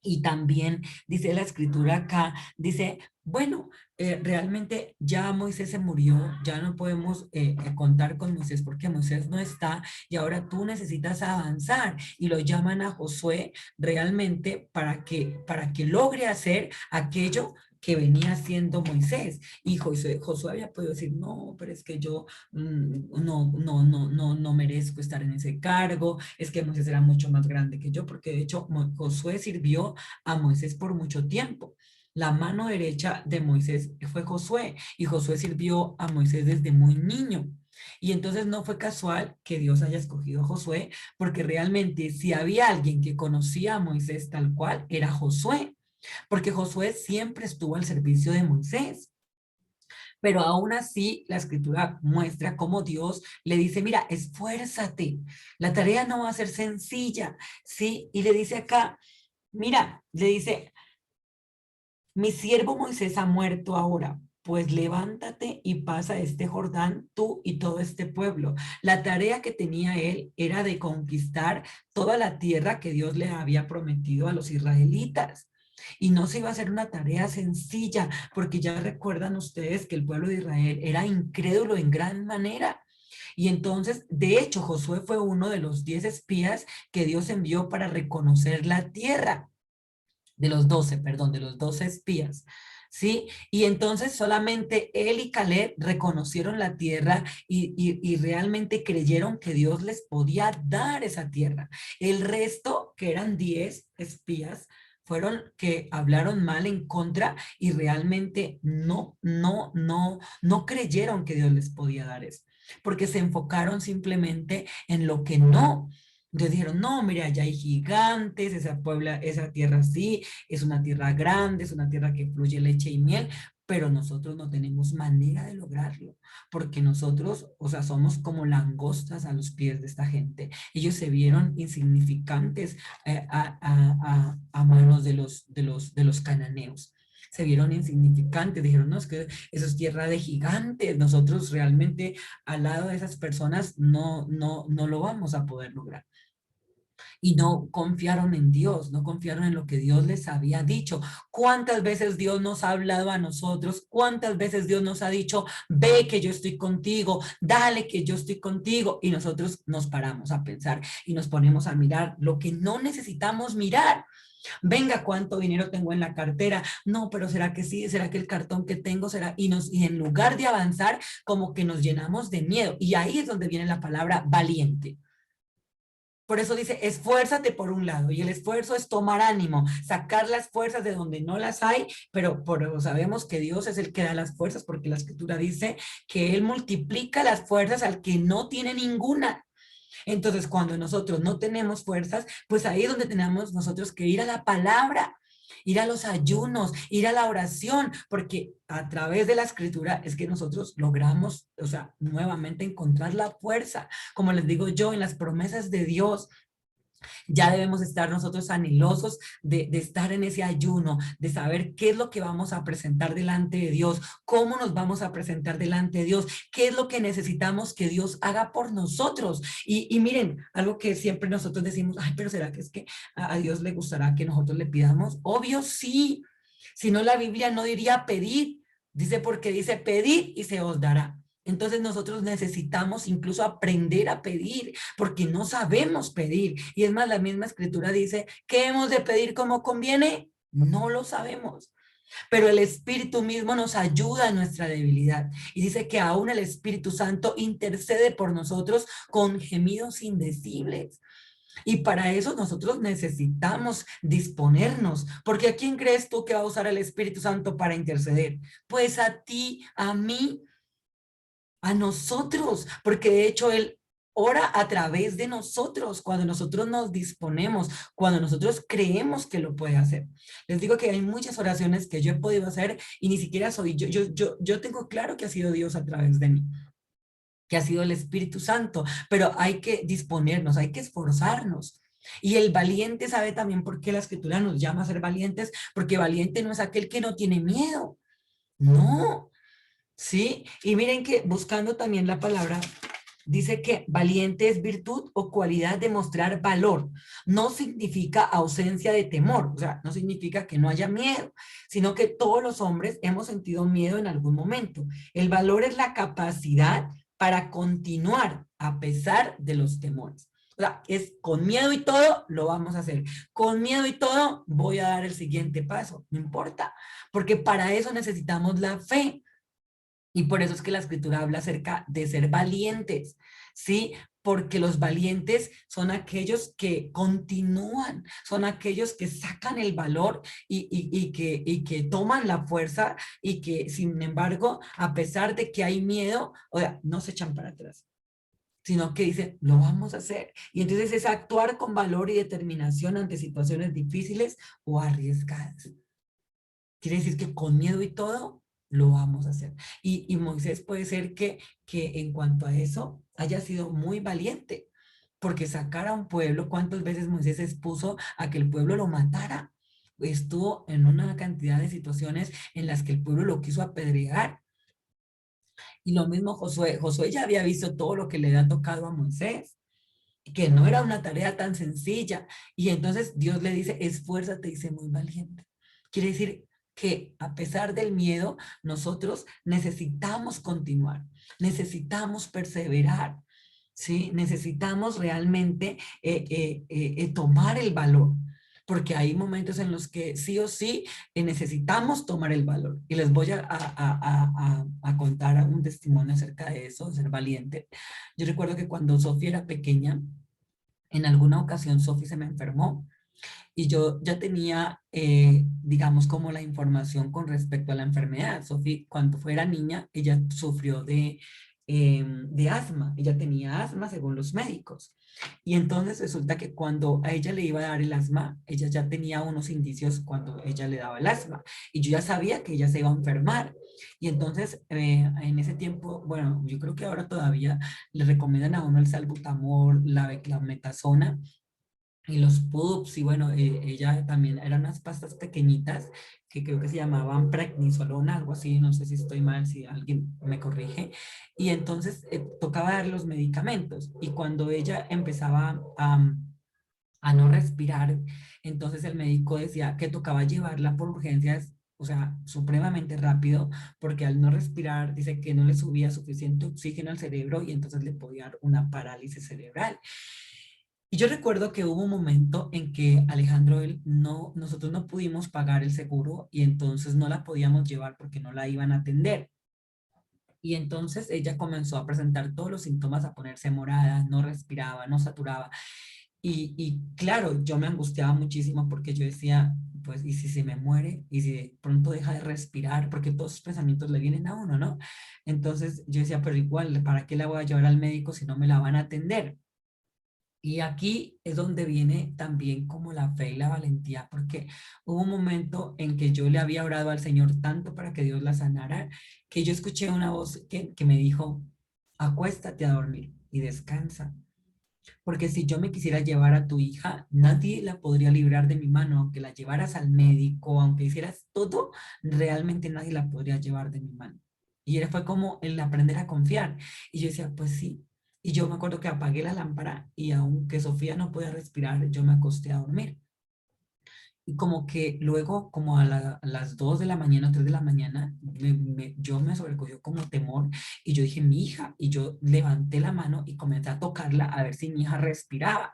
Y también dice la escritura acá, dice, bueno, realmente ya Moisés se murió, ya no podemos contar con Moisés porque Moisés no está y ahora tú necesitas avanzar y lo llaman a Josué realmente para que logre hacer aquello que venía haciendo Moisés. Y Josué había podido decir, no, pero es que yo no merezco estar en ese cargo, es que Moisés era mucho más grande que yo, porque de hecho Josué sirvió a Moisés por mucho tiempo. La mano derecha de Moisés fue Josué y Josué sirvió a Moisés desde muy niño. Y entonces no fue casual que Dios haya escogido a Josué, porque realmente si había alguien que conocía a Moisés tal cual, era Josué, porque Josué siempre estuvo al servicio de Moisés. Pero aún así, la escritura muestra cómo Dios le dice, mira, esfuérzate, la tarea no va a ser sencilla, ¿sí? Y le dice acá, mira, le dice, mi siervo Moisés ha muerto ahora, pues levántate y pasa este Jordán, tú y todo este pueblo. La tarea que tenía él era de conquistar toda la tierra que Dios le había prometido a los israelitas. Y no se iba a hacer una tarea sencilla, porque ya recuerdan ustedes que el pueblo de Israel era incrédulo en gran manera. Y entonces, de hecho, Josué fue uno de los 10 espías que Dios envió para reconocer la tierra de los 12, perdón, de los 12 espías, ¿sí? Y entonces solamente él y Caleb reconocieron la tierra y realmente creyeron que Dios les podía dar esa tierra. El resto, que eran 10 espías, fueron que hablaron mal en contra y realmente no creyeron que Dios les podía dar eso, porque se enfocaron simplemente en lo que no. Entonces dijeron, no, mire, allá hay gigantes, esa tierra sí, es una tierra grande, es una tierra que fluye leche y miel, pero nosotros no tenemos manera de lograrlo, porque nosotros, o sea, somos como langostas a los pies de esta gente. Ellos se vieron insignificantes a manos de los cananeos. Se vieron insignificantes, dijeron, no, es que eso es tierra de gigantes, nosotros realmente al lado de esas personas no lo vamos a poder lograr y no confiaron en Dios, no confiaron en lo que Dios les había dicho. ¿Cuántas veces Dios nos ha hablado a nosotros? ¿Cuántas veces Dios nos ha dicho, ve que yo estoy contigo, dale que yo estoy contigo? Y nosotros nos paramos a pensar y nos ponemos a mirar lo que no necesitamos mirar. Venga, ¿cuánto dinero tengo en la cartera? No, pero ¿será que sí? ¿Será que el cartón que tengo será? Y en lugar de avanzar, como que nos llenamos de miedo. Y ahí es donde viene la palabra valiente. Por eso dice, esfuérzate por un lado, y el esfuerzo es tomar ánimo, sacar las fuerzas de donde no las hay, pero sabemos que Dios es el que da las fuerzas, porque la escritura dice que Él multiplica las fuerzas al que no tiene ninguna. Entonces, cuando nosotros no tenemos fuerzas, pues ahí es donde tenemos nosotros que ir a la palabra, ir a los ayunos, ir a la oración, porque a través de la escritura es que nosotros logramos, o sea, nuevamente encontrar la fuerza. Como les digo yo, en las promesas de Dios, ya debemos estar nosotros anhelosos de estar en ese ayuno, de saber qué es lo que vamos a presentar delante de Dios, cómo nos vamos a presentar delante de Dios, qué es lo que necesitamos que Dios haga por nosotros. Y miren, algo que siempre nosotros decimos, ay, pero ¿será que es que a Dios le gustará que nosotros le pidamos? Obvio sí, si no la Biblia no diría pedir, dice porque dice pedir y se os dará. Entonces nosotros necesitamos incluso aprender a pedir, porque no sabemos pedir. Y es más, la misma escritura dice, ¿qué hemos de pedir como conviene? No lo sabemos. Pero el Espíritu mismo nos ayuda en nuestra debilidad. Y dice que aún el Espíritu Santo intercede por nosotros con gemidos indecibles. Y para eso nosotros necesitamos disponernos, porque ¿a quién crees tú que va a usar el Espíritu Santo para interceder? Pues a ti, a mí, a nosotros, porque de hecho Él ora a través de nosotros, cuando nosotros nos disponemos, cuando nosotros creemos que lo puede hacer. Les digo que hay muchas oraciones que yo he podido hacer y ni siquiera soy yo tengo claro que ha sido Dios a través de mí, que ha sido el Espíritu Santo, pero hay que disponernos, hay que esforzarnos. Y el valiente sabe también por qué la escritura nos llama a ser valientes, porque valiente no es aquel que no tiene miedo, no, ¿sí? Y miren que buscando también la palabra, dice que valiente es virtud o cualidad de mostrar valor. No significa ausencia de temor, o sea, no significa que no haya miedo, sino que todos los hombres hemos sentido miedo en algún momento. El valor es la capacidad para continuar a pesar de los temores. O sea, es con miedo y todo, lo vamos a hacer. Con miedo y todo, voy a dar el siguiente paso. No importa, porque para eso necesitamos la fe. Y por eso es que la escritura habla acerca de ser valientes, ¿sí? Porque los valientes son aquellos que continúan, son aquellos que sacan el valor y que toman la fuerza y que, sin embargo, a pesar de que hay miedo, o sea, no se echan para atrás, sino que dicen, lo vamos a hacer. Y entonces es actuar con valor y determinación ante situaciones difíciles o arriesgadas. Quiere decir que con miedo y todo lo vamos a hacer. Y Moisés puede ser que en cuanto a eso haya sido muy valiente, porque sacar a un pueblo, ¿cuántas veces Moisés expuso a que el pueblo lo matara? Estuvo en una cantidad de situaciones en las que el pueblo lo quiso apedrear. Y lo mismo Josué. Josué ya había visto todo lo que le había tocado a Moisés, que no era una tarea tan sencilla. Y entonces Dios le dice, esfuérzate y sé muy valiente. Quiere decir que a pesar del miedo, nosotros necesitamos continuar, necesitamos perseverar, ¿sí? Necesitamos realmente tomar el valor. Porque hay momentos en los que sí o sí necesitamos tomar el valor. Y les voy a contar un testimonio acerca de eso, de ser valiente. Yo recuerdo que cuando Sofía era pequeña, en alguna ocasión Sofía se me enfermó y yo ya tenía, digamos, como la información con respecto a la enfermedad. Sofía, cuando fuera niña, ella sufrió de asma. Ella tenía asma según los médicos. Y entonces resulta que cuando a ella le iba a dar el asma, ella ya tenía unos indicios cuando ella le daba el asma. Y yo ya sabía que ella se iba a enfermar. Y entonces, en ese tiempo, bueno, yo creo que ahora todavía le recomiendan a uno el salbutamol, la beclometasona, y los pups, y bueno, ella también eran unas pastas pequeñitas que creo que se llamaban prednisolona, algo así, no sé si estoy mal, si alguien me corrige. Y entonces tocaba dar los medicamentos. Y cuando ella empezaba a no respirar, entonces el médico decía que tocaba llevarla por urgencias, o sea, supremamente rápido, porque al no respirar, dice que no le subía suficiente oxígeno al cerebro y entonces le podía dar una parálisis cerebral. Y yo recuerdo que hubo un momento en que Alejandro, nosotros no pudimos pagar el seguro y entonces no la podíamos llevar porque no la iban a atender. Y entonces ella comenzó a presentar todos los síntomas, a ponerse morada, no respiraba, no saturaba. Y claro, yo me angustiaba muchísimo porque yo decía, pues, ¿y si se me muere? ¿Y si de pronto deja de respirar? Porque todos esos pensamientos le vienen a uno, ¿no? Entonces yo decía, pero igual, ¿para qué la voy a llevar al médico si no me la van a atender? Y aquí es donde viene también como la fe y la valentía, porque hubo un momento en que yo le había orado al Señor tanto para que Dios la sanara, que yo escuché una voz que me dijo, acuéstate a dormir y descansa, porque si yo me quisiera llevar a tu hija, nadie la podría librar de mi mano, aunque la llevaras al médico, aunque hicieras todo, realmente nadie la podría llevar de mi mano. Y él fue como el aprender a confiar. Y yo decía, pues sí. Y yo me acuerdo que apagué la lámpara y aunque Sofía no podía respirar, yo me acosté a dormir. Y como que luego, como a las 2 de la mañana, 3 de la mañana, yo me sobrecogió como temor y yo dije, mi hija, y yo levanté la mano y comencé a tocarla a ver si mi hija respiraba.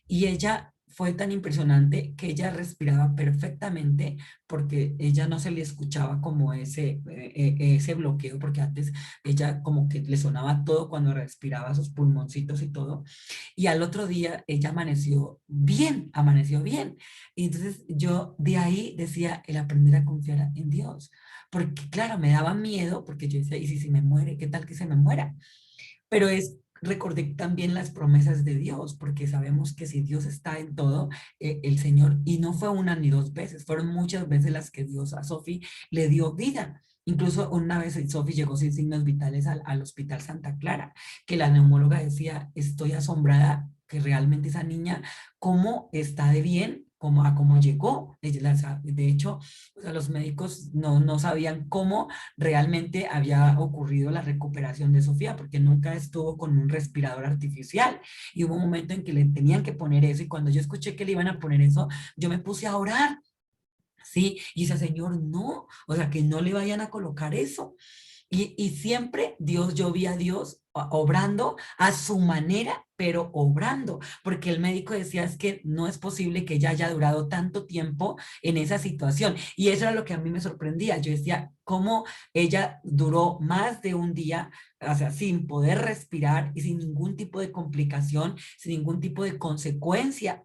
Y ella fue tan impresionante que ella respiraba perfectamente porque ella no se le escuchaba como ese bloqueo, porque antes ella como que le sonaba todo cuando respiraba sus pulmoncitos y todo. Y al otro día ella amaneció bien, amaneció bien. Y entonces yo de ahí decía el aprender a confiar en Dios. Porque claro, me daba miedo porque yo decía, ¿y si se me muere? ¿Qué tal que se me muera? Pero recordé también las promesas de Dios, porque sabemos que si Dios está en todo, el Señor, y no fue una ni dos veces, fueron muchas veces las que Dios a Sophie le dio vida. Incluso una vez Sophie llegó sin signos vitales al Hospital Santa Clara, que la neumóloga decía, estoy asombrada que realmente esa niña, cómo está de bien, cómo llegó. De hecho, o sea, los médicos no sabían cómo realmente había ocurrido la recuperación de Sofía, porque nunca estuvo con un respirador artificial. Y hubo un momento en que le tenían que poner eso, y cuando yo escuché que le iban a poner eso, yo me puse a orar. Sí, y ese señor no, o sea, que no le vayan a colocar eso. Y siempre yo vi a Dios obrando a su manera, pero obrando, porque el médico decía es que no es posible que ella haya durado tanto tiempo en esa situación. Y eso era lo que a mí me sorprendía. Yo decía, ¿cómo ella duró más de un día, o sea, sin poder respirar y sin ningún tipo de complicación, sin ningún tipo de consecuencia?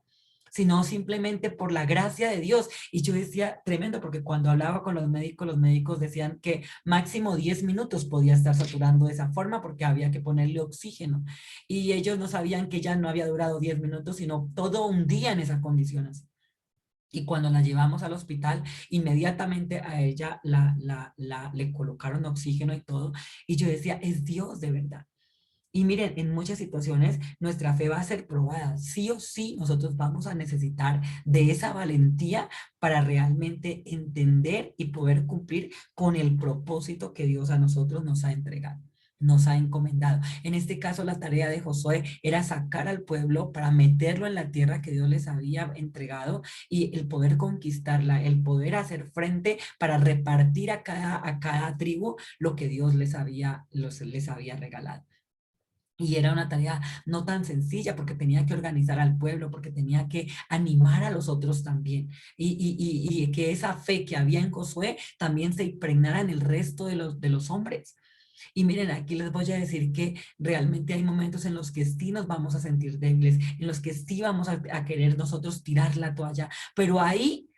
Sino simplemente por la gracia de Dios. Y yo decía, tremendo, porque cuando hablaba con los médicos decían que máximo 10 minutos podía estar saturando de esa forma porque había que ponerle oxígeno. Y ellos no sabían que ya no había durado 10 minutos, sino todo un día en esas condiciones. Y cuando la llevamos al hospital, inmediatamente a ella le colocaron oxígeno y todo. Y yo decía, es Dios de verdad. Y miren, en muchas situaciones nuestra fe va a ser probada. Sí o sí, nosotros vamos a necesitar de esa valentía para realmente entender y poder cumplir con el propósito que Dios a nosotros nos ha entregado, nos ha encomendado. En este caso, la tarea de Josué era sacar al pueblo para meterlo en la tierra que Dios les había entregado y el poder conquistarla, el poder hacer frente para repartir a cada tribu lo que Dios les había regalado. Y era una tarea no tan sencilla porque tenía que organizar al pueblo, porque tenía que animar a los otros también. Y que esa fe que había en Josué también se impregnara en el resto de los hombres. Y miren, aquí les voy a decir que realmente hay momentos en los que sí nos vamos a sentir débiles, en los que sí vamos a querer nosotros tirar la toalla, pero ahí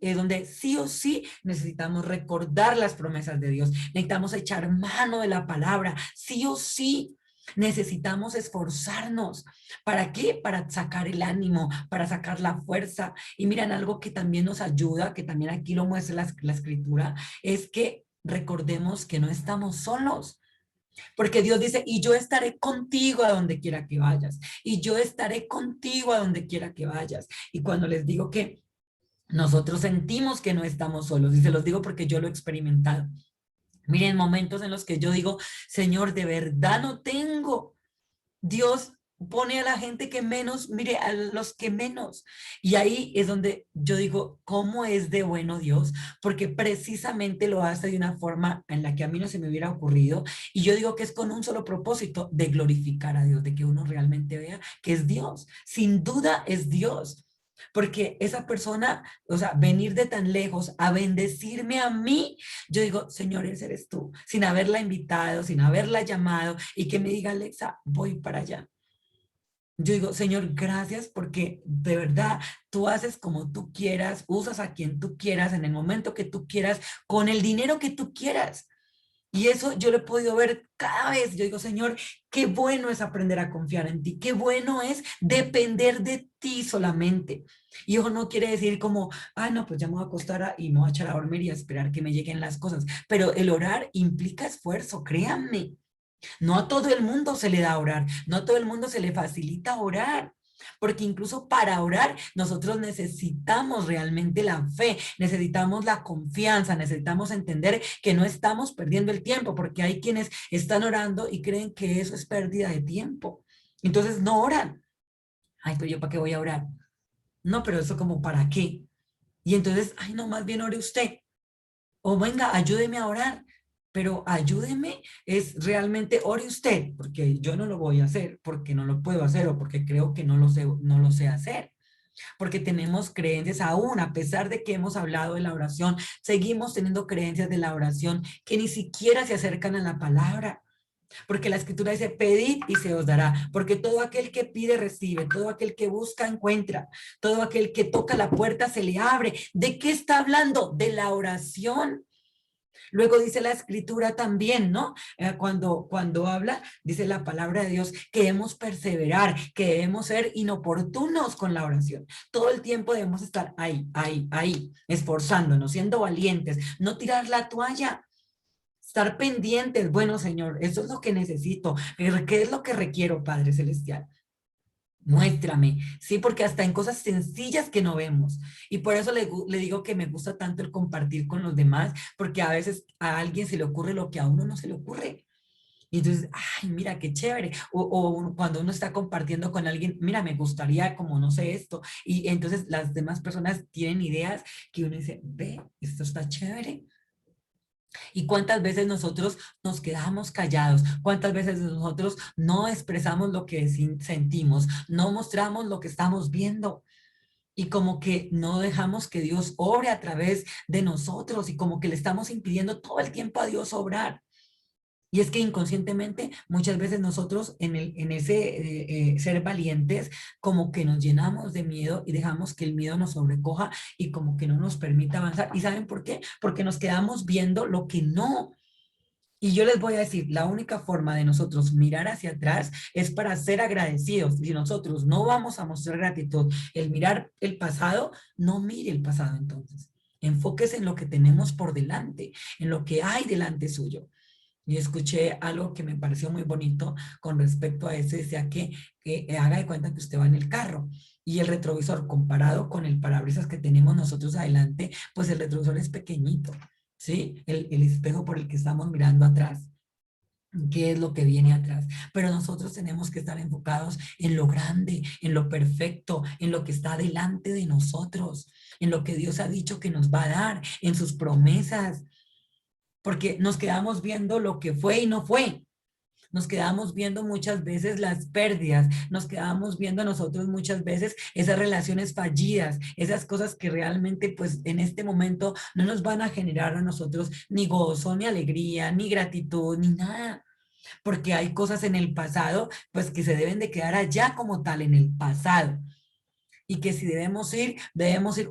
es donde sí o sí necesitamos recordar las promesas de Dios, necesitamos echar mano de la palabra, sí o sí. Necesitamos esforzarnos. ¿Para qué? Para sacar el ánimo, para sacar la fuerza. Y miren, algo que también nos ayuda, que también aquí lo muestra la escritura, es que recordemos que no estamos solos, porque Dios dice, y yo estaré contigo a donde quiera que vayas, y yo estaré contigo a donde quiera que vayas. Y cuando les digo que nosotros sentimos que no estamos solos, y se los digo porque yo lo he experimentado. Miren, momentos en los que yo digo, Señor, de verdad no tengo. Dios pone a la gente que menos, mire, a los que menos. Y ahí es donde yo digo, ¿cómo es de bueno Dios? Porque precisamente lo hace de una forma en la que a mí no se me hubiera ocurrido. Y yo digo que es con un solo propósito de glorificar a Dios, de que uno realmente vea que es Dios. Sin duda es Dios. Porque esa persona, o sea, venir de tan lejos a bendecirme a mí, yo digo, Señor, ese eres tú, sin haberla invitado, sin haberla llamado, y que me diga, Alexa, voy para allá. Yo digo, Señor, gracias porque de verdad tú haces como tú quieras, usas a quien tú quieras, en el momento que tú quieras, con el dinero que tú quieras. Y eso yo lo he podido ver cada vez. Yo digo, Señor, qué bueno es aprender a confiar en ti, qué bueno es depender de ti solamente. Y ojo, no quiere decir como, ah, no, pues ya me voy a acostar y me voy a echar a dormir y a esperar que me lleguen las cosas. Pero el orar implica esfuerzo, créanme. No a todo el mundo se le da orar, no a todo el mundo se le facilita orar. Porque incluso para orar nosotros necesitamos realmente la fe, necesitamos la confianza, necesitamos entender que no estamos perdiendo el tiempo, porque hay quienes están orando y creen que eso es pérdida de tiempo. Entonces no oran. Ay, pero yo para qué voy a orar. No, pero eso como para qué. Y entonces, ay, no, más bien ore usted. O venga, ayúdeme a orar, pero ayúdeme es realmente ore usted, porque yo no lo voy a hacer, porque no lo puedo hacer o porque creo que no lo sé hacer. porque tenemos creencias aún, a pesar de que hemos hablado de la oración, seguimos teniendo creencias de la oración que ni siquiera se acercan a la palabra. Porque la escritura dice, pedid y se os dará, porque todo aquel que pide recibe, todo aquel que busca encuentra, todo aquel que toca la puerta se le abre. ¿De qué está hablando? De la oración. Luego dice la escritura también, ¿no? Cuando habla, dice la palabra de Dios, que debemos perseverar, que debemos ser inoportunos con la oración. Todo el tiempo debemos estar ahí, esforzándonos, siendo valientes, no tirar la toalla. Estar pendientes, bueno, Señor, eso es lo que necesito. ¿Qué es lo que requiero, Padre Celestial? Muéstrame, sí, porque hasta en cosas sencillas que no vemos. Y por eso le digo que me gusta tanto el compartir con los demás, porque a veces a alguien se le ocurre lo que a uno no se le ocurre. Y entonces, ay, mira, qué chévere. O cuando uno está compartiendo con alguien, mira, me gustaría como no sé esto. Y entonces las demás personas tienen ideas que uno dice, ve, esto está chévere. ¿Y cuántas veces nosotros nos quedamos callados? ¿Cuántas veces nosotros no expresamos lo que sentimos? No mostramos lo que estamos viendo. Y como que no dejamos que Dios obre a través de nosotros y como que le estamos impidiendo todo el tiempo a Dios obrar. Y es que inconscientemente muchas veces nosotros en ese ser valientes como que nos llenamos de miedo y dejamos que el miedo nos sobrecoja y como que no nos permita avanzar. ¿Y saben por qué? Porque nos quedamos viendo lo que no. Y yo les voy a decir, la única forma de nosotros mirar hacia atrás es para ser agradecidos. Si nosotros no vamos a mostrar gratitud, el mirar el pasado, no mire el pasado entonces. Enfóquese en lo que tenemos por delante, en lo que hay delante suyo. Y escuché algo que me pareció muy bonito con respecto a eso, decía que haga de cuenta que usted va en el carro y el retrovisor comparado con el parabrisas que tenemos nosotros adelante, pues el retrovisor es pequeñito, ¿sí? El espejo por el que estamos mirando atrás. ¿Qué es lo que viene atrás? Pero nosotros tenemos que estar enfocados en lo grande, en lo perfecto, en lo que está delante de nosotros, en lo que Dios ha dicho que nos va a dar, en sus promesas, porque nos quedamos viendo lo que fue y no fue. Nos quedamos viendo muchas veces las pérdidas, nos quedamos viendo nosotros muchas veces esas relaciones fallidas, esas cosas que realmente pues en este momento no nos van a generar a nosotros ni gozo, ni alegría, ni gratitud, ni nada. Porque hay cosas en el pasado pues que se deben de quedar allá como tal, en el pasado y que si debemos ir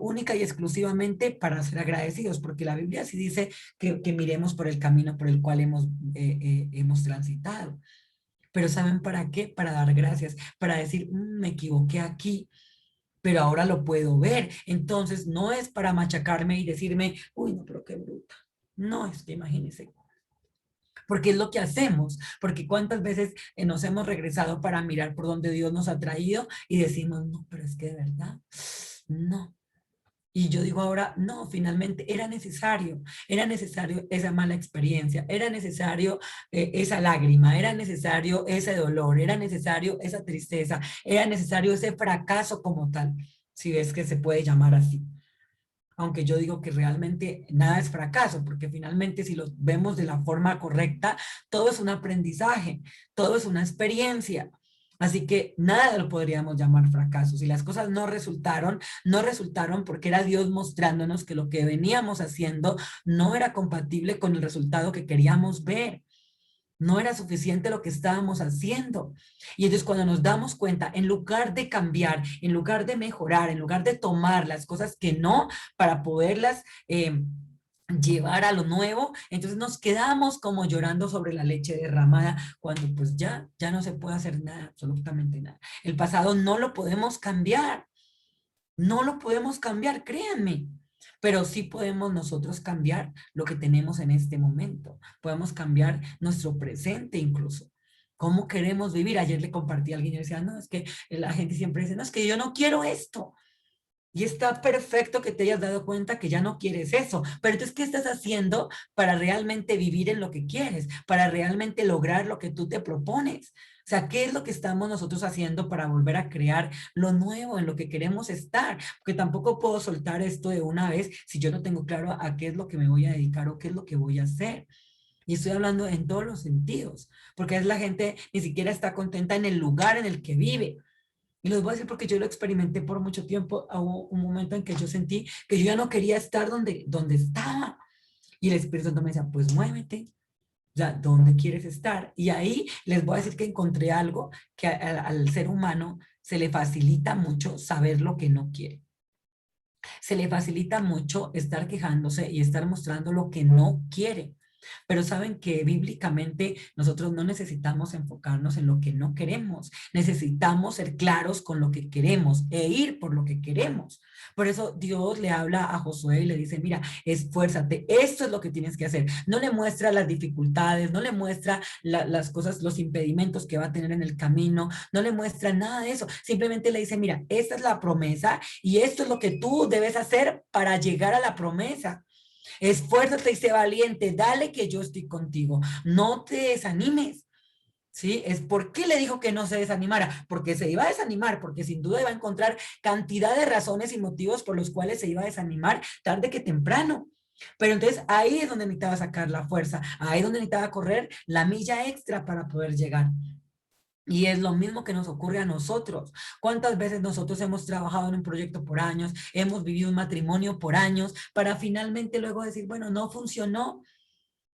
única y exclusivamente para ser agradecidos, porque la Biblia sí dice que miremos por el camino por el cual hemos transitado. Pero ¿saben para qué? Para dar gracias, para decir, me equivoqué aquí, pero ahora lo puedo ver. Entonces no es para machacarme y decirme, uy, no, pero qué bruta. No, es que imagínense, porque es lo que hacemos, porque cuántas veces nos hemos regresado para mirar por donde Dios nos ha traído y decimos, no, pero es que de verdad, no. Y yo digo ahora, no, finalmente era necesario esa mala experiencia, era necesario esa lágrima, era necesario ese dolor, era necesario esa tristeza, era necesario ese fracaso como tal, si ves que se puede llamar así. Aunque yo digo que realmente nada es fracaso, porque finalmente si lo vemos de la forma correcta, todo es un aprendizaje, todo es una experiencia. Así que nada lo podríamos llamar fracaso. Si las cosas no resultaron, no resultaron porque era Dios mostrándonos que lo que veníamos haciendo no era compatible con el resultado que queríamos ver. No era suficiente lo que estábamos haciendo. Y entonces cuando nos damos cuenta, en lugar de cambiar, en lugar de mejorar, en lugar de tomar las cosas que no para poderlas llevar a lo nuevo, entonces nos quedamos como llorando sobre la leche derramada cuando pues ya no se puede hacer nada, absolutamente nada. El pasado no lo podemos cambiar, no lo podemos cambiar, créanme. Pero sí podemos nosotros cambiar lo que tenemos en este momento. Podemos cambiar nuestro presente incluso. ¿Cómo queremos vivir? Ayer le compartí a alguien y decía, no, es que la gente siempre dice, no, es que yo no quiero esto. Y está perfecto que te hayas dado cuenta que ya no quieres eso. Pero entonces, ¿qué estás haciendo para realmente vivir en lo que quieres? Para realmente lograr lo que tú te propones. O sea, ¿qué es lo que estamos nosotros haciendo para volver a crear lo nuevo en lo que queremos estar? Porque tampoco puedo soltar esto de una vez si yo no tengo claro a qué es lo que me voy a dedicar o qué es lo que voy a hacer. Y estoy hablando en todos los sentidos, porque es la gente ni siquiera está contenta en el lugar en el que vive. Y les voy a decir porque yo lo experimenté por mucho tiempo. Hubo un momento en que yo sentí que yo ya no quería estar donde estaba. Y el Espíritu Santo me decía, pues muévete, ya, ¿dónde quieres estar? Y ahí les voy a decir que encontré algo que al ser humano se le facilita mucho saber lo que no quiere. Se le facilita mucho estar quejándose y estar mostrando lo que no quiere. Pero saben que bíblicamente nosotros no necesitamos enfocarnos en lo que no queremos. Necesitamos ser claros con lo que queremos e ir por lo que queremos. Por eso Dios le habla a Josué y le dice, mira, esfuérzate, esto es lo que tienes que hacer. No le muestra las dificultades, no le muestra las cosas, los impedimentos que va a tener en el camino, no le muestra nada de eso. Simplemente le dice, mira, esta es la promesa y esto es lo que tú debes hacer para llegar a la promesa. Esfuérzate y sé valiente, dale que yo estoy contigo. No te desanimes, ¿sí? Es por qué le dijo que no se desanimara, porque se iba a desanimar, porque sin duda iba a encontrar cantidad de razones y motivos por los cuales se iba a desanimar tarde que temprano. Pero entonces ahí es donde necesitaba sacar la fuerza, ahí es donde necesitaba correr la milla extra para poder llegar. Y es lo mismo que nos ocurre a nosotros. ¿Cuántas veces nosotros hemos trabajado en un proyecto por años, hemos vivido un matrimonio por años, para finalmente luego decir, bueno, no funcionó?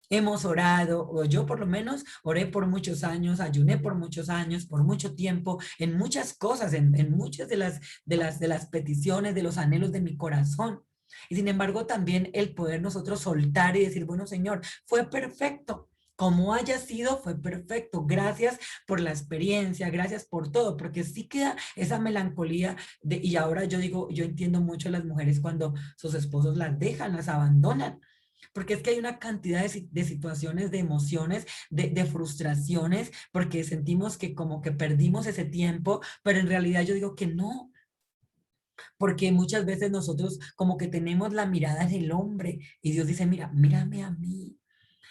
Hemos orado, o yo por lo menos oré por muchos años, ayuné por muchos años, por mucho tiempo, en muchas cosas, en muchas de las peticiones, de los anhelos de mi corazón. Y sin embargo, también el poder nosotros soltar y decir, bueno, Señor, fue perfecto. Como haya sido, fue perfecto. Gracias por la experiencia, gracias por todo, porque sí queda esa melancolía y ahora yo digo, yo entiendo mucho a las mujeres cuando sus esposos las dejan, las abandonan, porque es que hay una cantidad de situaciones, de emociones, de frustraciones, porque sentimos que como que perdimos ese tiempo, pero en realidad yo digo que no, porque muchas veces nosotros como que tenemos la mirada en el hombre y Dios dice, mira, mírame a mí.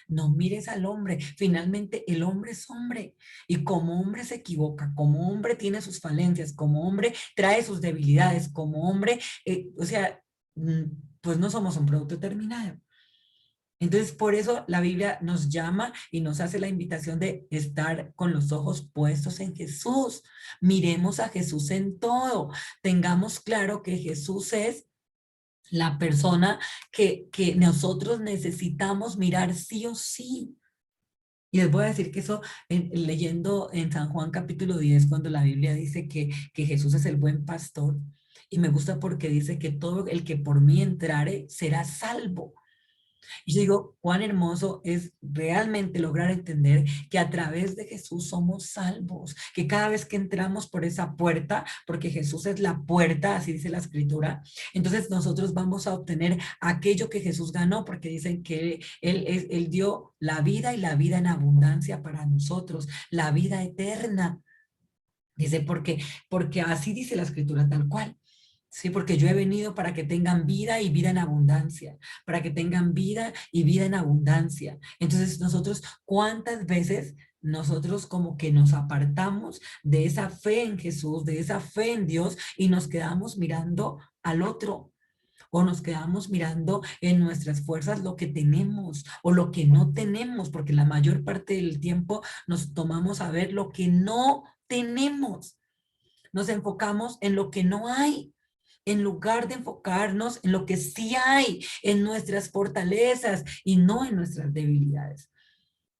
No mires al hombre. Finalmente, el hombre es hombre. Y como hombre se equivoca, como hombre tiene sus falencias, como hombre trae sus debilidades, como hombre, o sea, mm, pues no somos un producto terminado. Entonces, por eso la Biblia nos llama y nos hace la invitación de estar con los ojos puestos en Jesús. Miremos a Jesús en todo. Tengamos claro que Jesús es la persona que nosotros necesitamos mirar sí o sí. Y les voy a decir que eso, leyendo en San Juan capítulo 10 cuando la Biblia dice que Jesús es el buen pastor, y me gusta porque dice que todo el que por mí entrare será salvo. Y yo digo, cuán hermoso es realmente lograr entender que a través de Jesús somos salvos, que cada vez que entramos por esa puerta, porque Jesús es la puerta, así dice la escritura, entonces nosotros vamos a obtener aquello que Jesús ganó, porque dicen que él dio la vida y la vida en abundancia para nosotros, la vida eterna. Dice, porque así dice la escritura tal cual. Sí, porque yo he venido para que tengan vida y vida en abundancia, para que tengan vida y vida en abundancia. Entonces nosotros, ¿cuántas veces nosotros como que nos apartamos de esa fe en Jesús, de esa fe en Dios y nos quedamos mirando al otro? O nos quedamos mirando en nuestras fuerzas lo que tenemos o lo que no tenemos, porque la mayor parte del tiempo nos tomamos a ver lo que no tenemos. Nos enfocamos en lo que no hay, en lugar de enfocarnos en lo que sí hay, en nuestras fortalezas y no en nuestras debilidades.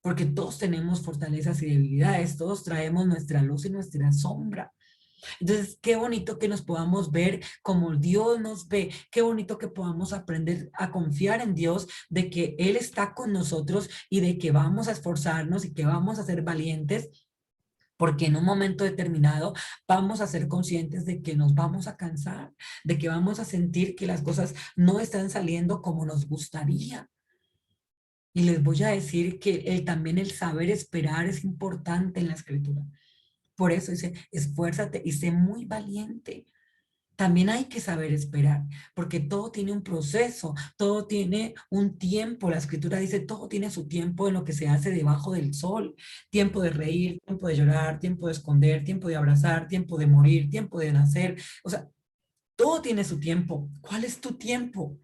Porque todos tenemos fortalezas y debilidades, todos traemos nuestra luz y nuestra sombra. Entonces, qué bonito que nos podamos ver como Dios nos ve, qué bonito que podamos aprender a confiar en Dios, de que Él está con nosotros y de que vamos a esforzarnos y que vamos a ser valientes, porque en un momento determinado vamos a ser conscientes de que nos vamos a cansar, de que vamos a sentir que las cosas no están saliendo como nos gustaría. Y les voy a decir que también el saber esperar es importante en la escritura. Por eso dice, esfuérzate y sé muy valiente. También hay que saber esperar, porque todo tiene un proceso, todo tiene un tiempo. La escritura dice, todo tiene su tiempo en lo que se hace debajo del sol. Tiempo de reír, tiempo de llorar, tiempo de esconder, tiempo de abrazar, tiempo de morir, tiempo de nacer. O sea, todo tiene su tiempo. ¿Cuál es tu tiempo?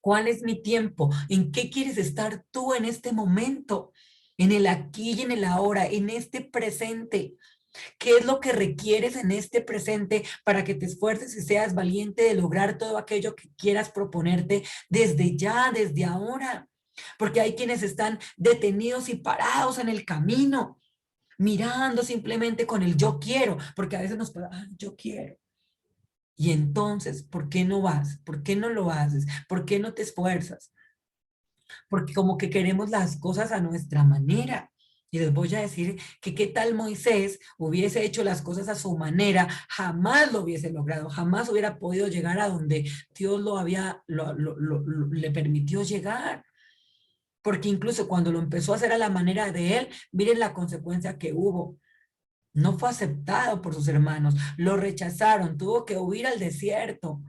¿Cuál es mi tiempo? ¿En qué quieres estar tú en este momento? En el aquí y en el ahora, en este presente. ¿Qué es lo que requieres en este presente para que te esfuerces y seas valiente de lograr todo aquello que quieras proponerte desde ya, desde ahora? Porque hay quienes están detenidos y parados en el camino, mirando simplemente con el yo quiero, porque a veces nos pasa, "Ah, yo quiero". Y entonces, ¿por qué no vas? ¿Por qué no lo haces? ¿Por qué no te esfuerzas? Porque como que queremos las cosas a nuestra manera. Y les voy a decir que qué tal Moisés hubiese hecho las cosas a su manera, jamás lo hubiese logrado, jamás hubiera podido llegar a donde Dios lo había, le permitió llegar. Porque incluso cuando lo empezó a hacer a la manera de él, miren la consecuencia que hubo. No fue aceptado por sus hermanos, lo rechazaron, tuvo que huir al desierto.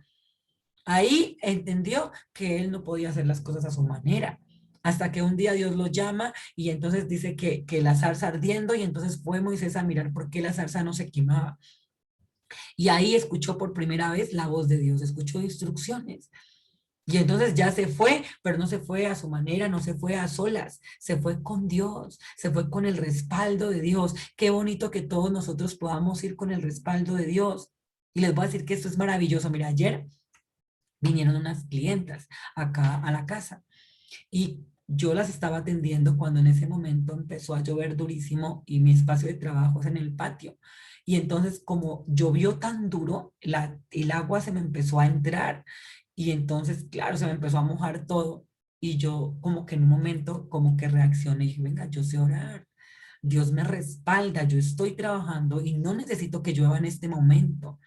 Ahí entendió que él no podía hacer las cosas a su manera. Hasta que un día Dios lo llama y entonces dice que la zarza ardiendo y entonces fue Moisés a mirar por qué la zarza no se quemaba. Y ahí escuchó por primera vez la voz de Dios, escuchó instrucciones. Y entonces ya se fue, pero no se fue a su manera, no se fue a solas, se fue con Dios, se fue con el respaldo de Dios. Qué bonito que todos nosotros podamos ir con el respaldo de Dios. Y les voy a decir que esto es maravilloso. Mira, ayer vinieron unas clientas acá a la casa y yo las estaba atendiendo cuando en ese momento empezó a llover durísimo y mi espacio de trabajo es en el patio. Y entonces como llovió tan duro, el agua se me empezó a entrar y entonces, claro, se me empezó a mojar todo. Y yo como que en un momento como que reaccioné y dije, venga, yo sé orar. Dios me respalda, yo estoy trabajando y no necesito que llueva en este momento.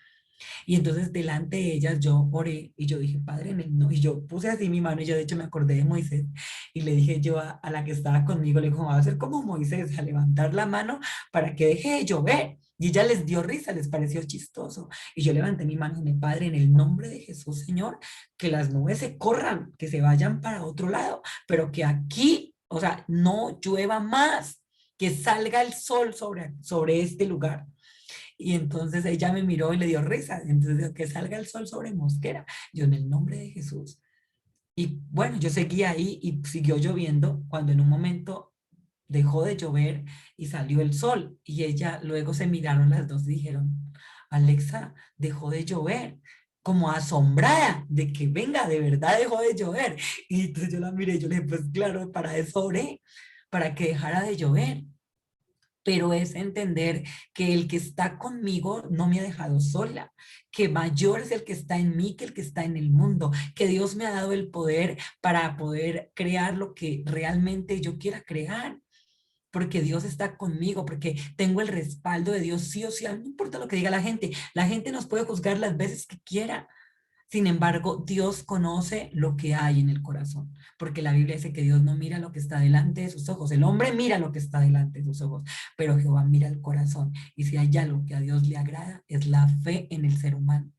Y entonces delante de ellas yo oré y yo dije, Padre, en el no, y yo puse así mi mano y yo de hecho me acordé de Moisés y le dije yo a la que estaba conmigo, le digo, va a ser como Moisés, a levantar la mano para que deje de llover. Y ella les dio risa, les pareció chistoso. Y yo levanté mi mano y dije, Padre, en el nombre de Jesús, Señor, que las nubes se corran, que se vayan para otro lado, pero que aquí, o sea, no llueva más, que salga el sol sobre este lugar. Y entonces ella me miró y le dio risa. Entonces dijo, que salga el sol sobre Mosquera. Yo en el nombre de Jesús. Y bueno, yo seguí ahí y siguió lloviendo cuando en un momento dejó de llover y salió el sol. Y ella luego se miraron las dos y dijeron, Alexa, dejó de llover. Como asombrada de que venga, de verdad dejó de llover. Y entonces yo la miré y yo le dije, pues claro, para eso oré, para que dejara de llover, pero es entender que el que está conmigo no me ha dejado sola, que mayor es el que está en mí que el que está en el mundo, que Dios me ha dado el poder para poder crear lo que realmente yo quiera crear. Porque Dios está conmigo, porque tengo el respaldo de Dios sí o sí, no importa lo que diga la gente nos puede juzgar las veces que quiera, sin embargo, Dios conoce lo que hay en el corazón, porque la Biblia dice que Dios no mira lo que está delante de sus ojos, el hombre mira lo que está delante de sus ojos, pero Jehová mira el corazón. Y si hay algo que a Dios le agrada, es la fe en el ser humano.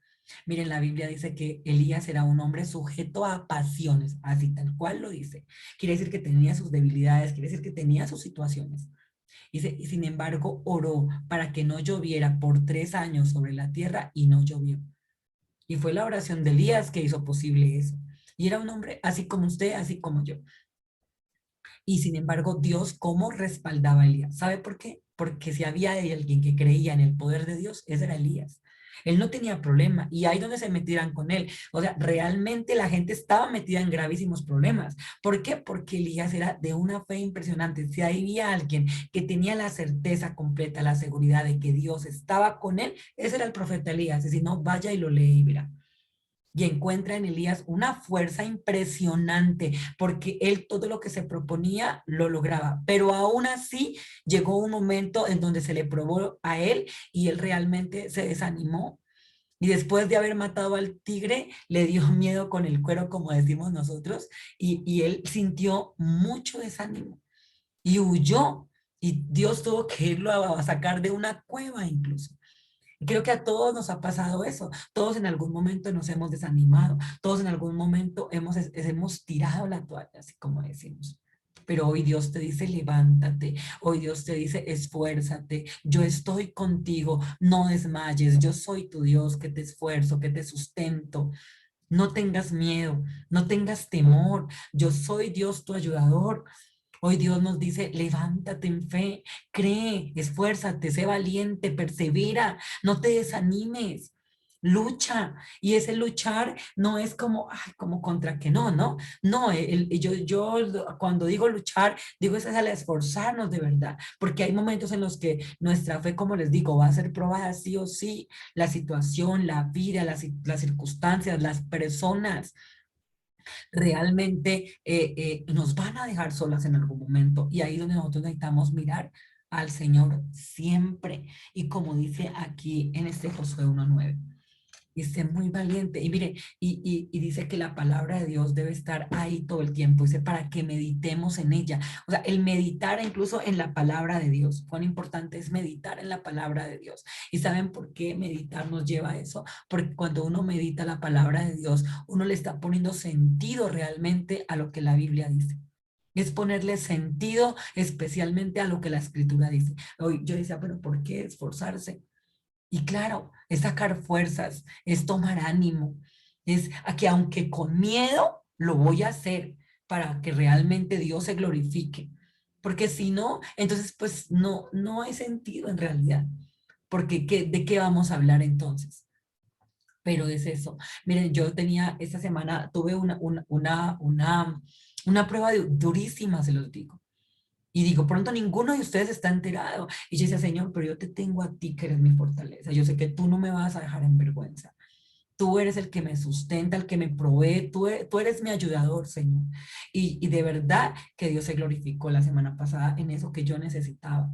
Miren, la Biblia dice que Elías era un hombre sujeto a pasiones, así tal cual lo dice. Quiere decir que tenía sus debilidades, quiere decir que tenía sus situaciones. Y sin embargo, oró para que no lloviera por 3 años sobre la tierra y no llovió. Y fue la oración de Elías que hizo posible eso. Y era un hombre así como usted, así como yo. Y sin embargo, Dios, ¿cómo respaldaba a Elías? ¿Sabe por qué? Porque si había alguien que creía en el poder de Dios, ese era Elías. Él no tenía problema. Y ahí donde se metieran con él. O sea, realmente la gente estaba metida en gravísimos problemas. ¿Por qué? Porque Elías era de una fe impresionante. Si había alguien que tenía la certeza completa, la seguridad de que Dios estaba con él, ese era el profeta Elías. Y si no, vaya y lo lee y verá y encuentra en Elías una fuerza impresionante, porque él todo lo que se proponía lo lograba, pero aún así llegó un momento en donde se le probó a él y él realmente se desanimó. Y después de haber matado al tigre, le dio miedo con el cuero, como decimos nosotros, y él sintió mucho desánimo y huyó. Y Dios tuvo que irlo a sacar de una cueva incluso. Y creo que a todos nos ha pasado eso. Todos en algún momento nos hemos desanimado. Todos en algún momento hemos tirado la toalla, así como decimos. Pero hoy Dios te dice, levántate. Hoy Dios te dice, esfuérzate. Yo estoy contigo. No desmayes. Yo soy tu Dios que te esfuerzo, que te sustento. No tengas miedo. No tengas temor. Yo soy Dios tu ayudador. Hoy Dios nos dice, levántate en fe, cree, esfuérzate, sé valiente, persevera, no te desanimes. Lucha, y ese luchar no es como, ay, como contra que no, no, no, yo cuando digo luchar, digo es al esforzarnos de verdad, porque hay momentos en los que nuestra fe, como les digo, va a ser probada sí o sí, la situación, la vida, las circunstancias, las personas, realmente nos van a dejar solas en algún momento. Y ahí es donde nosotros necesitamos mirar al Señor siempre. Y como dice aquí en este Josué 1:9, y sé muy valiente. Y mire, y dice que la palabra de Dios debe estar ahí todo el tiempo. Dice para que meditemos en ella. O sea, el meditar incluso en la palabra de Dios. Cuán importante es meditar en la palabra de Dios. ¿Y saben por qué meditar nos lleva a eso? Porque cuando uno medita la palabra de Dios, uno le está poniendo sentido realmente a lo que la Biblia dice. Es ponerle sentido especialmente a lo que la escritura dice. Hoy yo decía, pero ¿por qué esforzarse? Y claro, es sacar fuerzas, es tomar ánimo, es a que aunque con miedo lo voy a hacer para que realmente Dios se glorifique. Porque si no, entonces pues no hay sentido en realidad. Porque ¿de qué vamos a hablar entonces? Pero es eso. Miren, yo tenía esta semana, tuve una prueba durísima, se los digo. Y digo, pronto ninguno de ustedes está enterado. Y yo decía, Señor, pero yo te tengo a ti que eres mi fortaleza. Yo sé que tú no me vas a dejar en vergüenza. Tú eres el que me sustenta, el que me provee. Tú eres mi ayudador, Señor. Y de verdad que Dios se glorificó la semana pasada en eso que yo necesitaba.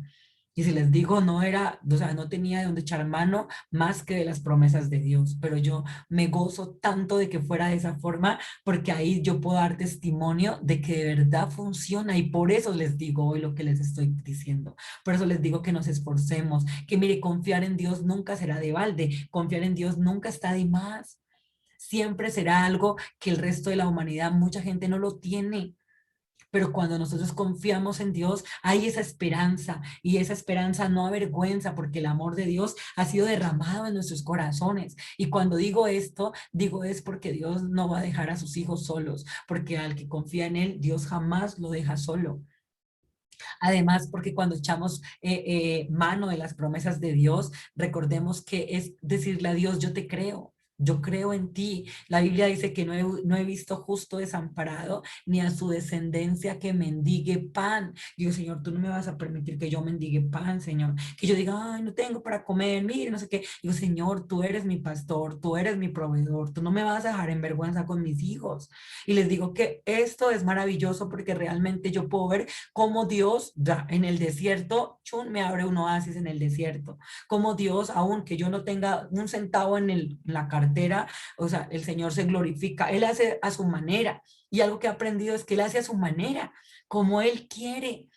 Y si les digo, no era, o sea, no tenía de dónde echar mano más que de las promesas de Dios, pero yo me gozo tanto de que fuera de esa forma, porque ahí yo puedo dar testimonio de que de verdad funciona y por eso les digo hoy lo que les estoy diciendo. Por eso les digo que nos esforcemos, que mire, confiar en Dios nunca será de balde, confiar en Dios nunca está de más. Siempre será algo que el resto de la humanidad, mucha gente no lo tiene. Pero cuando nosotros confiamos en Dios, hay esa esperanza y esa esperanza no avergüenza porque el amor de Dios ha sido derramado en nuestros corazones. Y cuando digo esto, digo es porque Dios no va a dejar a sus hijos solos, porque al que confía en Él, Dios jamás lo deja solo. Además, porque cuando echamos mano de las promesas de Dios, recordemos que es decirle a Dios, yo te creo. Yo creo en ti. La Biblia dice que no he visto justo desamparado ni a su descendencia que mendigue pan. Digo, Señor, tú no me vas a permitir que yo mendigue pan, Señor. Que yo diga, ay, no tengo para comer, mire, no sé qué. Digo, Señor, tú eres mi pastor, tú eres mi proveedor, tú no me vas a dejar en vergüenza con mis hijos. Y les digo que esto es maravilloso porque realmente yo puedo ver como Dios da en el desierto, chun, me abre un oasis en el desierto. Como Dios, aunque yo no tenga un centavo en la cartera, o sea, el Señor se glorifica. Él hace a su manera. Y algo que he aprendido es que Él hace a su manera, como Él quiere.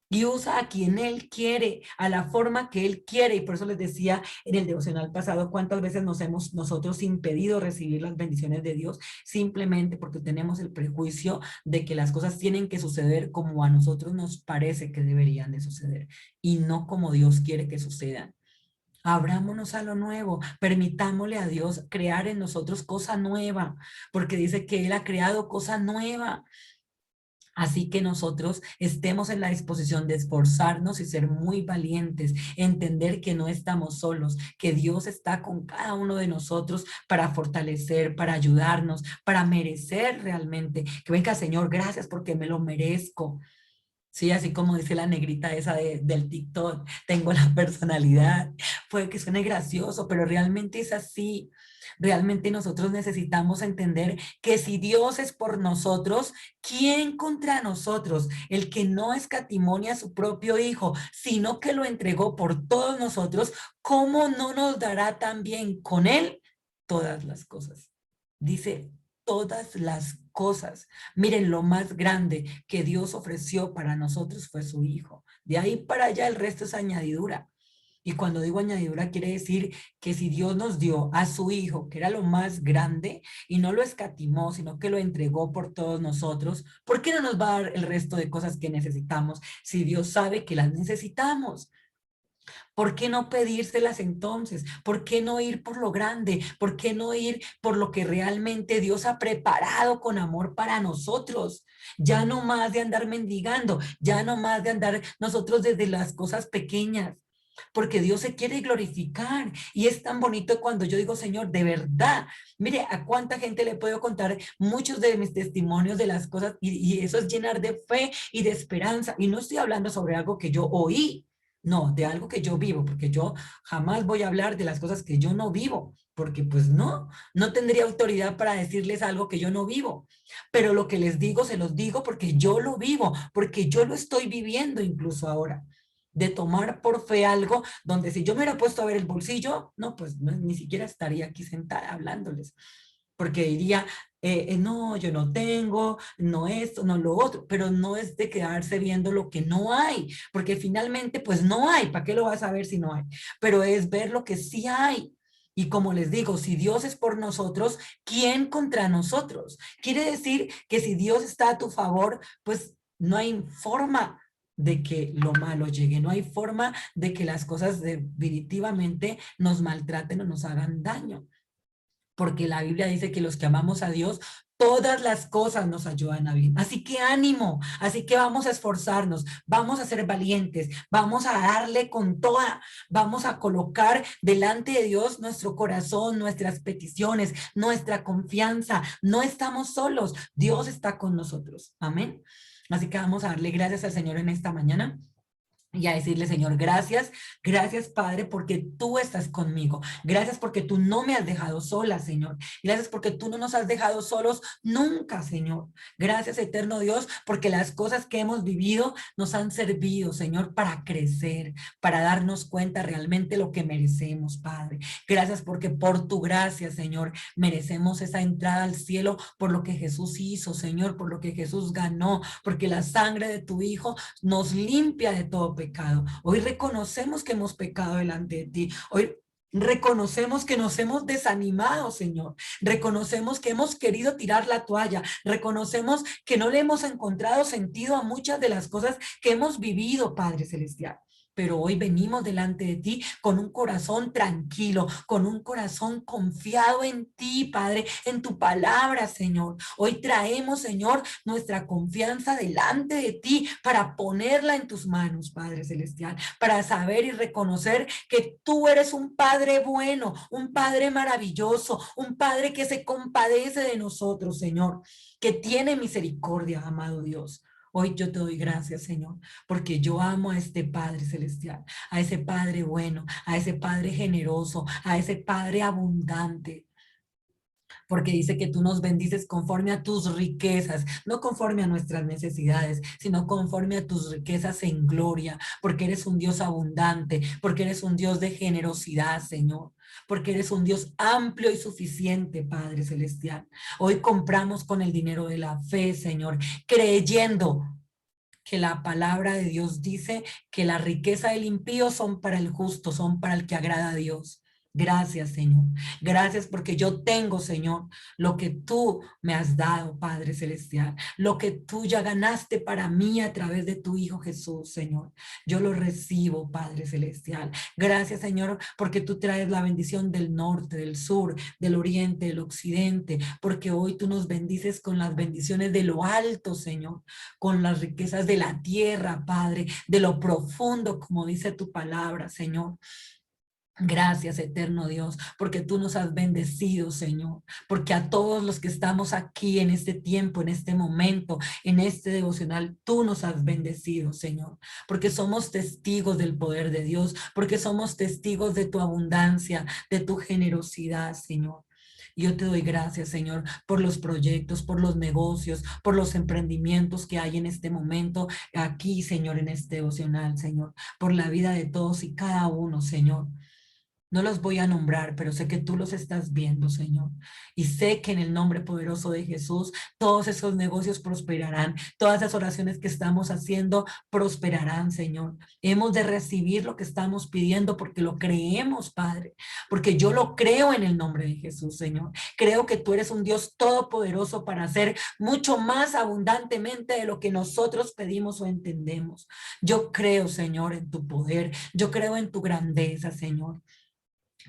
Y usa a quien Él quiere, a la forma que Él quiere. Y por eso les decía en el devocional pasado cuántas veces nos hemos nosotros impedido recibir las bendiciones de Dios simplemente porque tenemos el prejuicio de que las cosas tienen que suceder como a nosotros nos parece que deberían de suceder y no como Dios quiere que sucedan. Abrámonos a lo nuevo, permitámosle a Dios crear en nosotros cosa nueva, porque dice que Él ha creado cosa nueva. Así que nosotros estemos en la disposición de esforzarnos y ser muy valientes, entender que no estamos solos, que Dios está con cada uno de nosotros para fortalecer, para ayudarnos, para merecer realmente. Que venga, Señor, gracias porque me lo merezco. Sí, así como dice la negrita esa del TikTok, tengo la personalidad. Puede que suene gracioso, pero realmente es así. Realmente nosotros necesitamos entender que si Dios es por nosotros, ¿quién contra nosotros? El que no escatimonia a su propio Hijo, sino que lo entregó por todos nosotros, ¿cómo no nos dará también con Él todas las cosas? Dice todas las cosas. Miren, lo más grande que Dios ofreció para nosotros fue su Hijo. De ahí para allá el resto es añadidura. Y cuando digo añadidura, quiere decir que si Dios nos dio a su Hijo, que era lo más grande, y no lo escatimó, sino que lo entregó por todos nosotros, ¿por qué no nos va a dar el resto de cosas que necesitamos si Dios sabe que las necesitamos? ¿Por qué no pedírselas entonces? ¿Por qué no ir por lo grande? ¿Por qué no ir por lo que realmente Dios ha preparado con amor para nosotros? Ya no más de andar mendigando, ya no más de andar nosotros desde las cosas pequeñas, porque Dios se quiere glorificar y es tan bonito cuando yo digo, Señor, de verdad, mire, a cuánta gente le puedo contar muchos de mis testimonios de las cosas y eso es llenar de fe y de esperanza. Y no estoy hablando sobre algo que yo oí, no, de algo que yo vivo, porque yo jamás voy a hablar de las cosas que yo no vivo, porque pues no tendría autoridad para decirles algo que yo no vivo. Pero lo que les digo, se los digo porque yo lo vivo, porque yo lo estoy viviendo incluso ahora. De tomar por fe algo donde si yo me hubiera puesto a ver el bolsillo, no, pues ni siquiera estaría aquí sentada hablándoles, porque diría, no, yo no tengo, no esto, no lo otro, pero no es de quedarse viendo lo que no hay, porque finalmente pues no hay, ¿para qué lo vas a ver si no hay? Pero es ver lo que sí hay. Y como les digo, si Dios es por nosotros, ¿quién contra nosotros? Quiere decir que si Dios está a tu favor, pues no hay forma de que lo malo llegue, no hay forma de que las cosas definitivamente nos maltraten o nos hagan daño, porque la Biblia dice que los que amamos a Dios, todas las cosas nos ayudan a bien. Así que ánimo, así que vamos a esforzarnos, vamos a ser valientes, vamos a darle con toda, vamos a colocar delante de Dios nuestro corazón, nuestras peticiones, nuestra confianza. No estamos solos, Dios está con nosotros. Amén. Así que vamos a darle gracias al Señor en esta mañana y a decirle, Señor, gracias, gracias, Padre, porque tú estás conmigo. Gracias porque tú no me has dejado sola, Señor. Gracias porque tú no nos has dejado solos nunca, Señor. Gracias, eterno Dios, porque las cosas que hemos vivido nos han servido, Señor, para crecer, para darnos cuenta realmente lo que merecemos, Padre. Gracias porque por tu gracia, Señor, merecemos esa entrada al cielo por lo que Jesús hizo, Señor, por lo que Jesús ganó, porque la sangre de tu Hijo nos limpia de todo pecado. Hoy reconocemos que hemos pecado delante de ti. Hoy reconocemos que nos hemos desanimado, Señor. Reconocemos que hemos querido tirar la toalla. Reconocemos que no le hemos encontrado sentido a muchas de las cosas que hemos vivido, Padre Celestial. Pero hoy venimos delante de ti con un corazón tranquilo, con un corazón confiado en ti, Padre, en tu palabra, Señor. Hoy traemos, Señor, nuestra confianza delante de ti para ponerla en tus manos, Padre Celestial, para saber y reconocer que tú eres un Padre bueno, un Padre maravilloso, un Padre que se compadece de nosotros, Señor, que tiene misericordia, amado Dios. Hoy yo te doy gracias, Señor, porque yo amo a este Padre Celestial, a ese Padre bueno, a ese Padre generoso, a ese Padre abundante, porque dice que tú nos bendices conforme a tus riquezas, no conforme a nuestras necesidades, sino conforme a tus riquezas en gloria, porque eres un Dios abundante, porque eres un Dios de generosidad, Señor, porque eres un Dios amplio y suficiente, Padre Celestial. Hoy compramos con el dinero de la fe, Señor, creyendo que la palabra de Dios dice que la riqueza del impío son para el justo, son para el que agrada a Dios. Gracias, Señor. Gracias porque yo tengo, Señor, lo que tú me has dado, Padre Celestial, lo que tú ya ganaste para mí a través de tu Hijo Jesús, Señor. Yo lo recibo, Padre Celestial. Gracias, Señor, porque tú traes la bendición del norte, del sur, del oriente, del occidente, porque hoy tú nos bendices con las bendiciones de lo alto, Señor, con las riquezas de la tierra, Padre, de lo profundo, como dice tu palabra, Señor. Gracias, eterno Dios, porque tú nos has bendecido, Señor, porque a todos los que estamos aquí en este tiempo, en este momento, en este devocional, tú nos has bendecido, Señor, porque somos testigos del poder de Dios, porque somos testigos de tu abundancia, de tu generosidad, Señor. Yo te doy gracias, Señor, por los proyectos, por los negocios, por los emprendimientos que hay en este momento aquí, Señor, en este devocional, Señor, por la vida de todos y cada uno, Señor. No los voy a nombrar, pero sé que tú los estás viendo, Señor. Y sé que en el nombre poderoso de Jesús, todos esos negocios prosperarán. Todas las oraciones que estamos haciendo prosperarán, Señor. Hemos de recibir lo que estamos pidiendo porque lo creemos, Padre. Porque yo lo creo en el nombre de Jesús, Señor. Creo que tú eres un Dios todopoderoso para hacer mucho más abundantemente de lo que nosotros pedimos o entendemos. Yo creo, Señor, en tu poder. Yo creo en tu grandeza, Señor.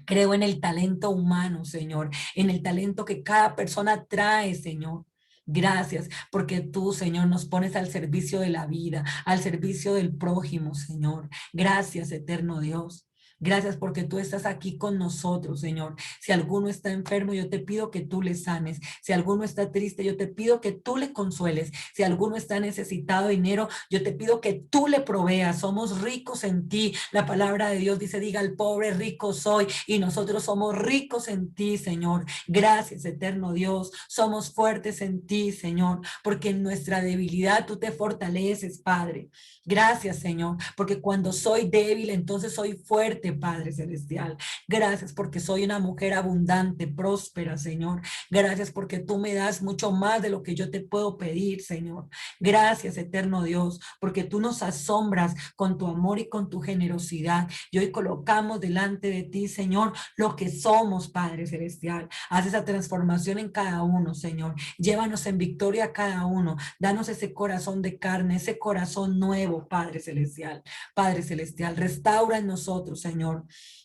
Creo en el talento humano, Señor, en el talento que cada persona trae, Señor. Gracias, porque tú, Señor, nos pones al servicio de la vida, al servicio del prójimo, Señor. Gracias, eterno Dios. Gracias porque tú estás aquí con nosotros, Señor. Si alguno está enfermo, yo te pido que tú le sanes. Si alguno está triste, yo te pido que tú le consueles. Si alguno está necesitado de dinero, yo te pido que tú le proveas. Somos ricos en ti. La palabra de Dios dice, diga al pobre, rico soy. Y nosotros somos ricos en ti, Señor. Gracias, eterno Dios. Somos fuertes en ti, Señor, porque en nuestra debilidad tú te fortaleces, Padre. Gracias, Señor, porque cuando soy débil, entonces soy fuerte, Padre Celestial. Gracias porque soy una mujer abundante, próspera, Señor. Gracias porque tú me das mucho más de lo que yo te puedo pedir, Señor. Gracias, eterno Dios, porque tú nos asombras con tu amor y con tu generosidad. Y hoy colocamos delante de ti, Señor, lo que somos, Padre Celestial. Haz esa transformación en cada uno, Señor. Llévanos en victoria a cada uno. Danos ese corazón de carne, ese corazón nuevo, Padre Celestial. Padre Celestial, restaura en nosotros, Señor,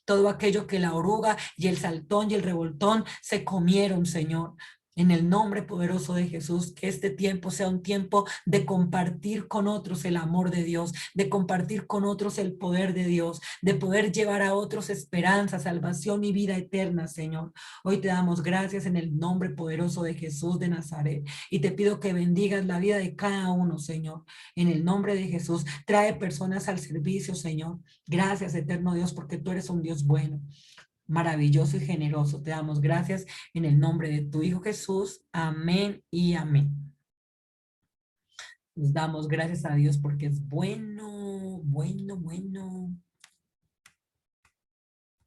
todo aquello que la oruga y el saltón y el revoltón se comieron, Señor. En el nombre poderoso de Jesús, que este tiempo sea un tiempo de compartir con otros el amor de Dios, de compartir con otros el poder de Dios, de poder llevar a otros esperanza, salvación y vida eterna, Señor. Hoy te damos gracias en el nombre poderoso de Jesús de Nazaret y te pido que bendigas la vida de cada uno, Señor. En el nombre de Jesús, trae personas al servicio, Señor. Gracias, eterno Dios, porque tú eres un Dios bueno, maravilloso y generoso. Te damos gracias en el nombre de tu Hijo Jesús. Amén y amén. Nos damos gracias a Dios porque es bueno, bueno, bueno.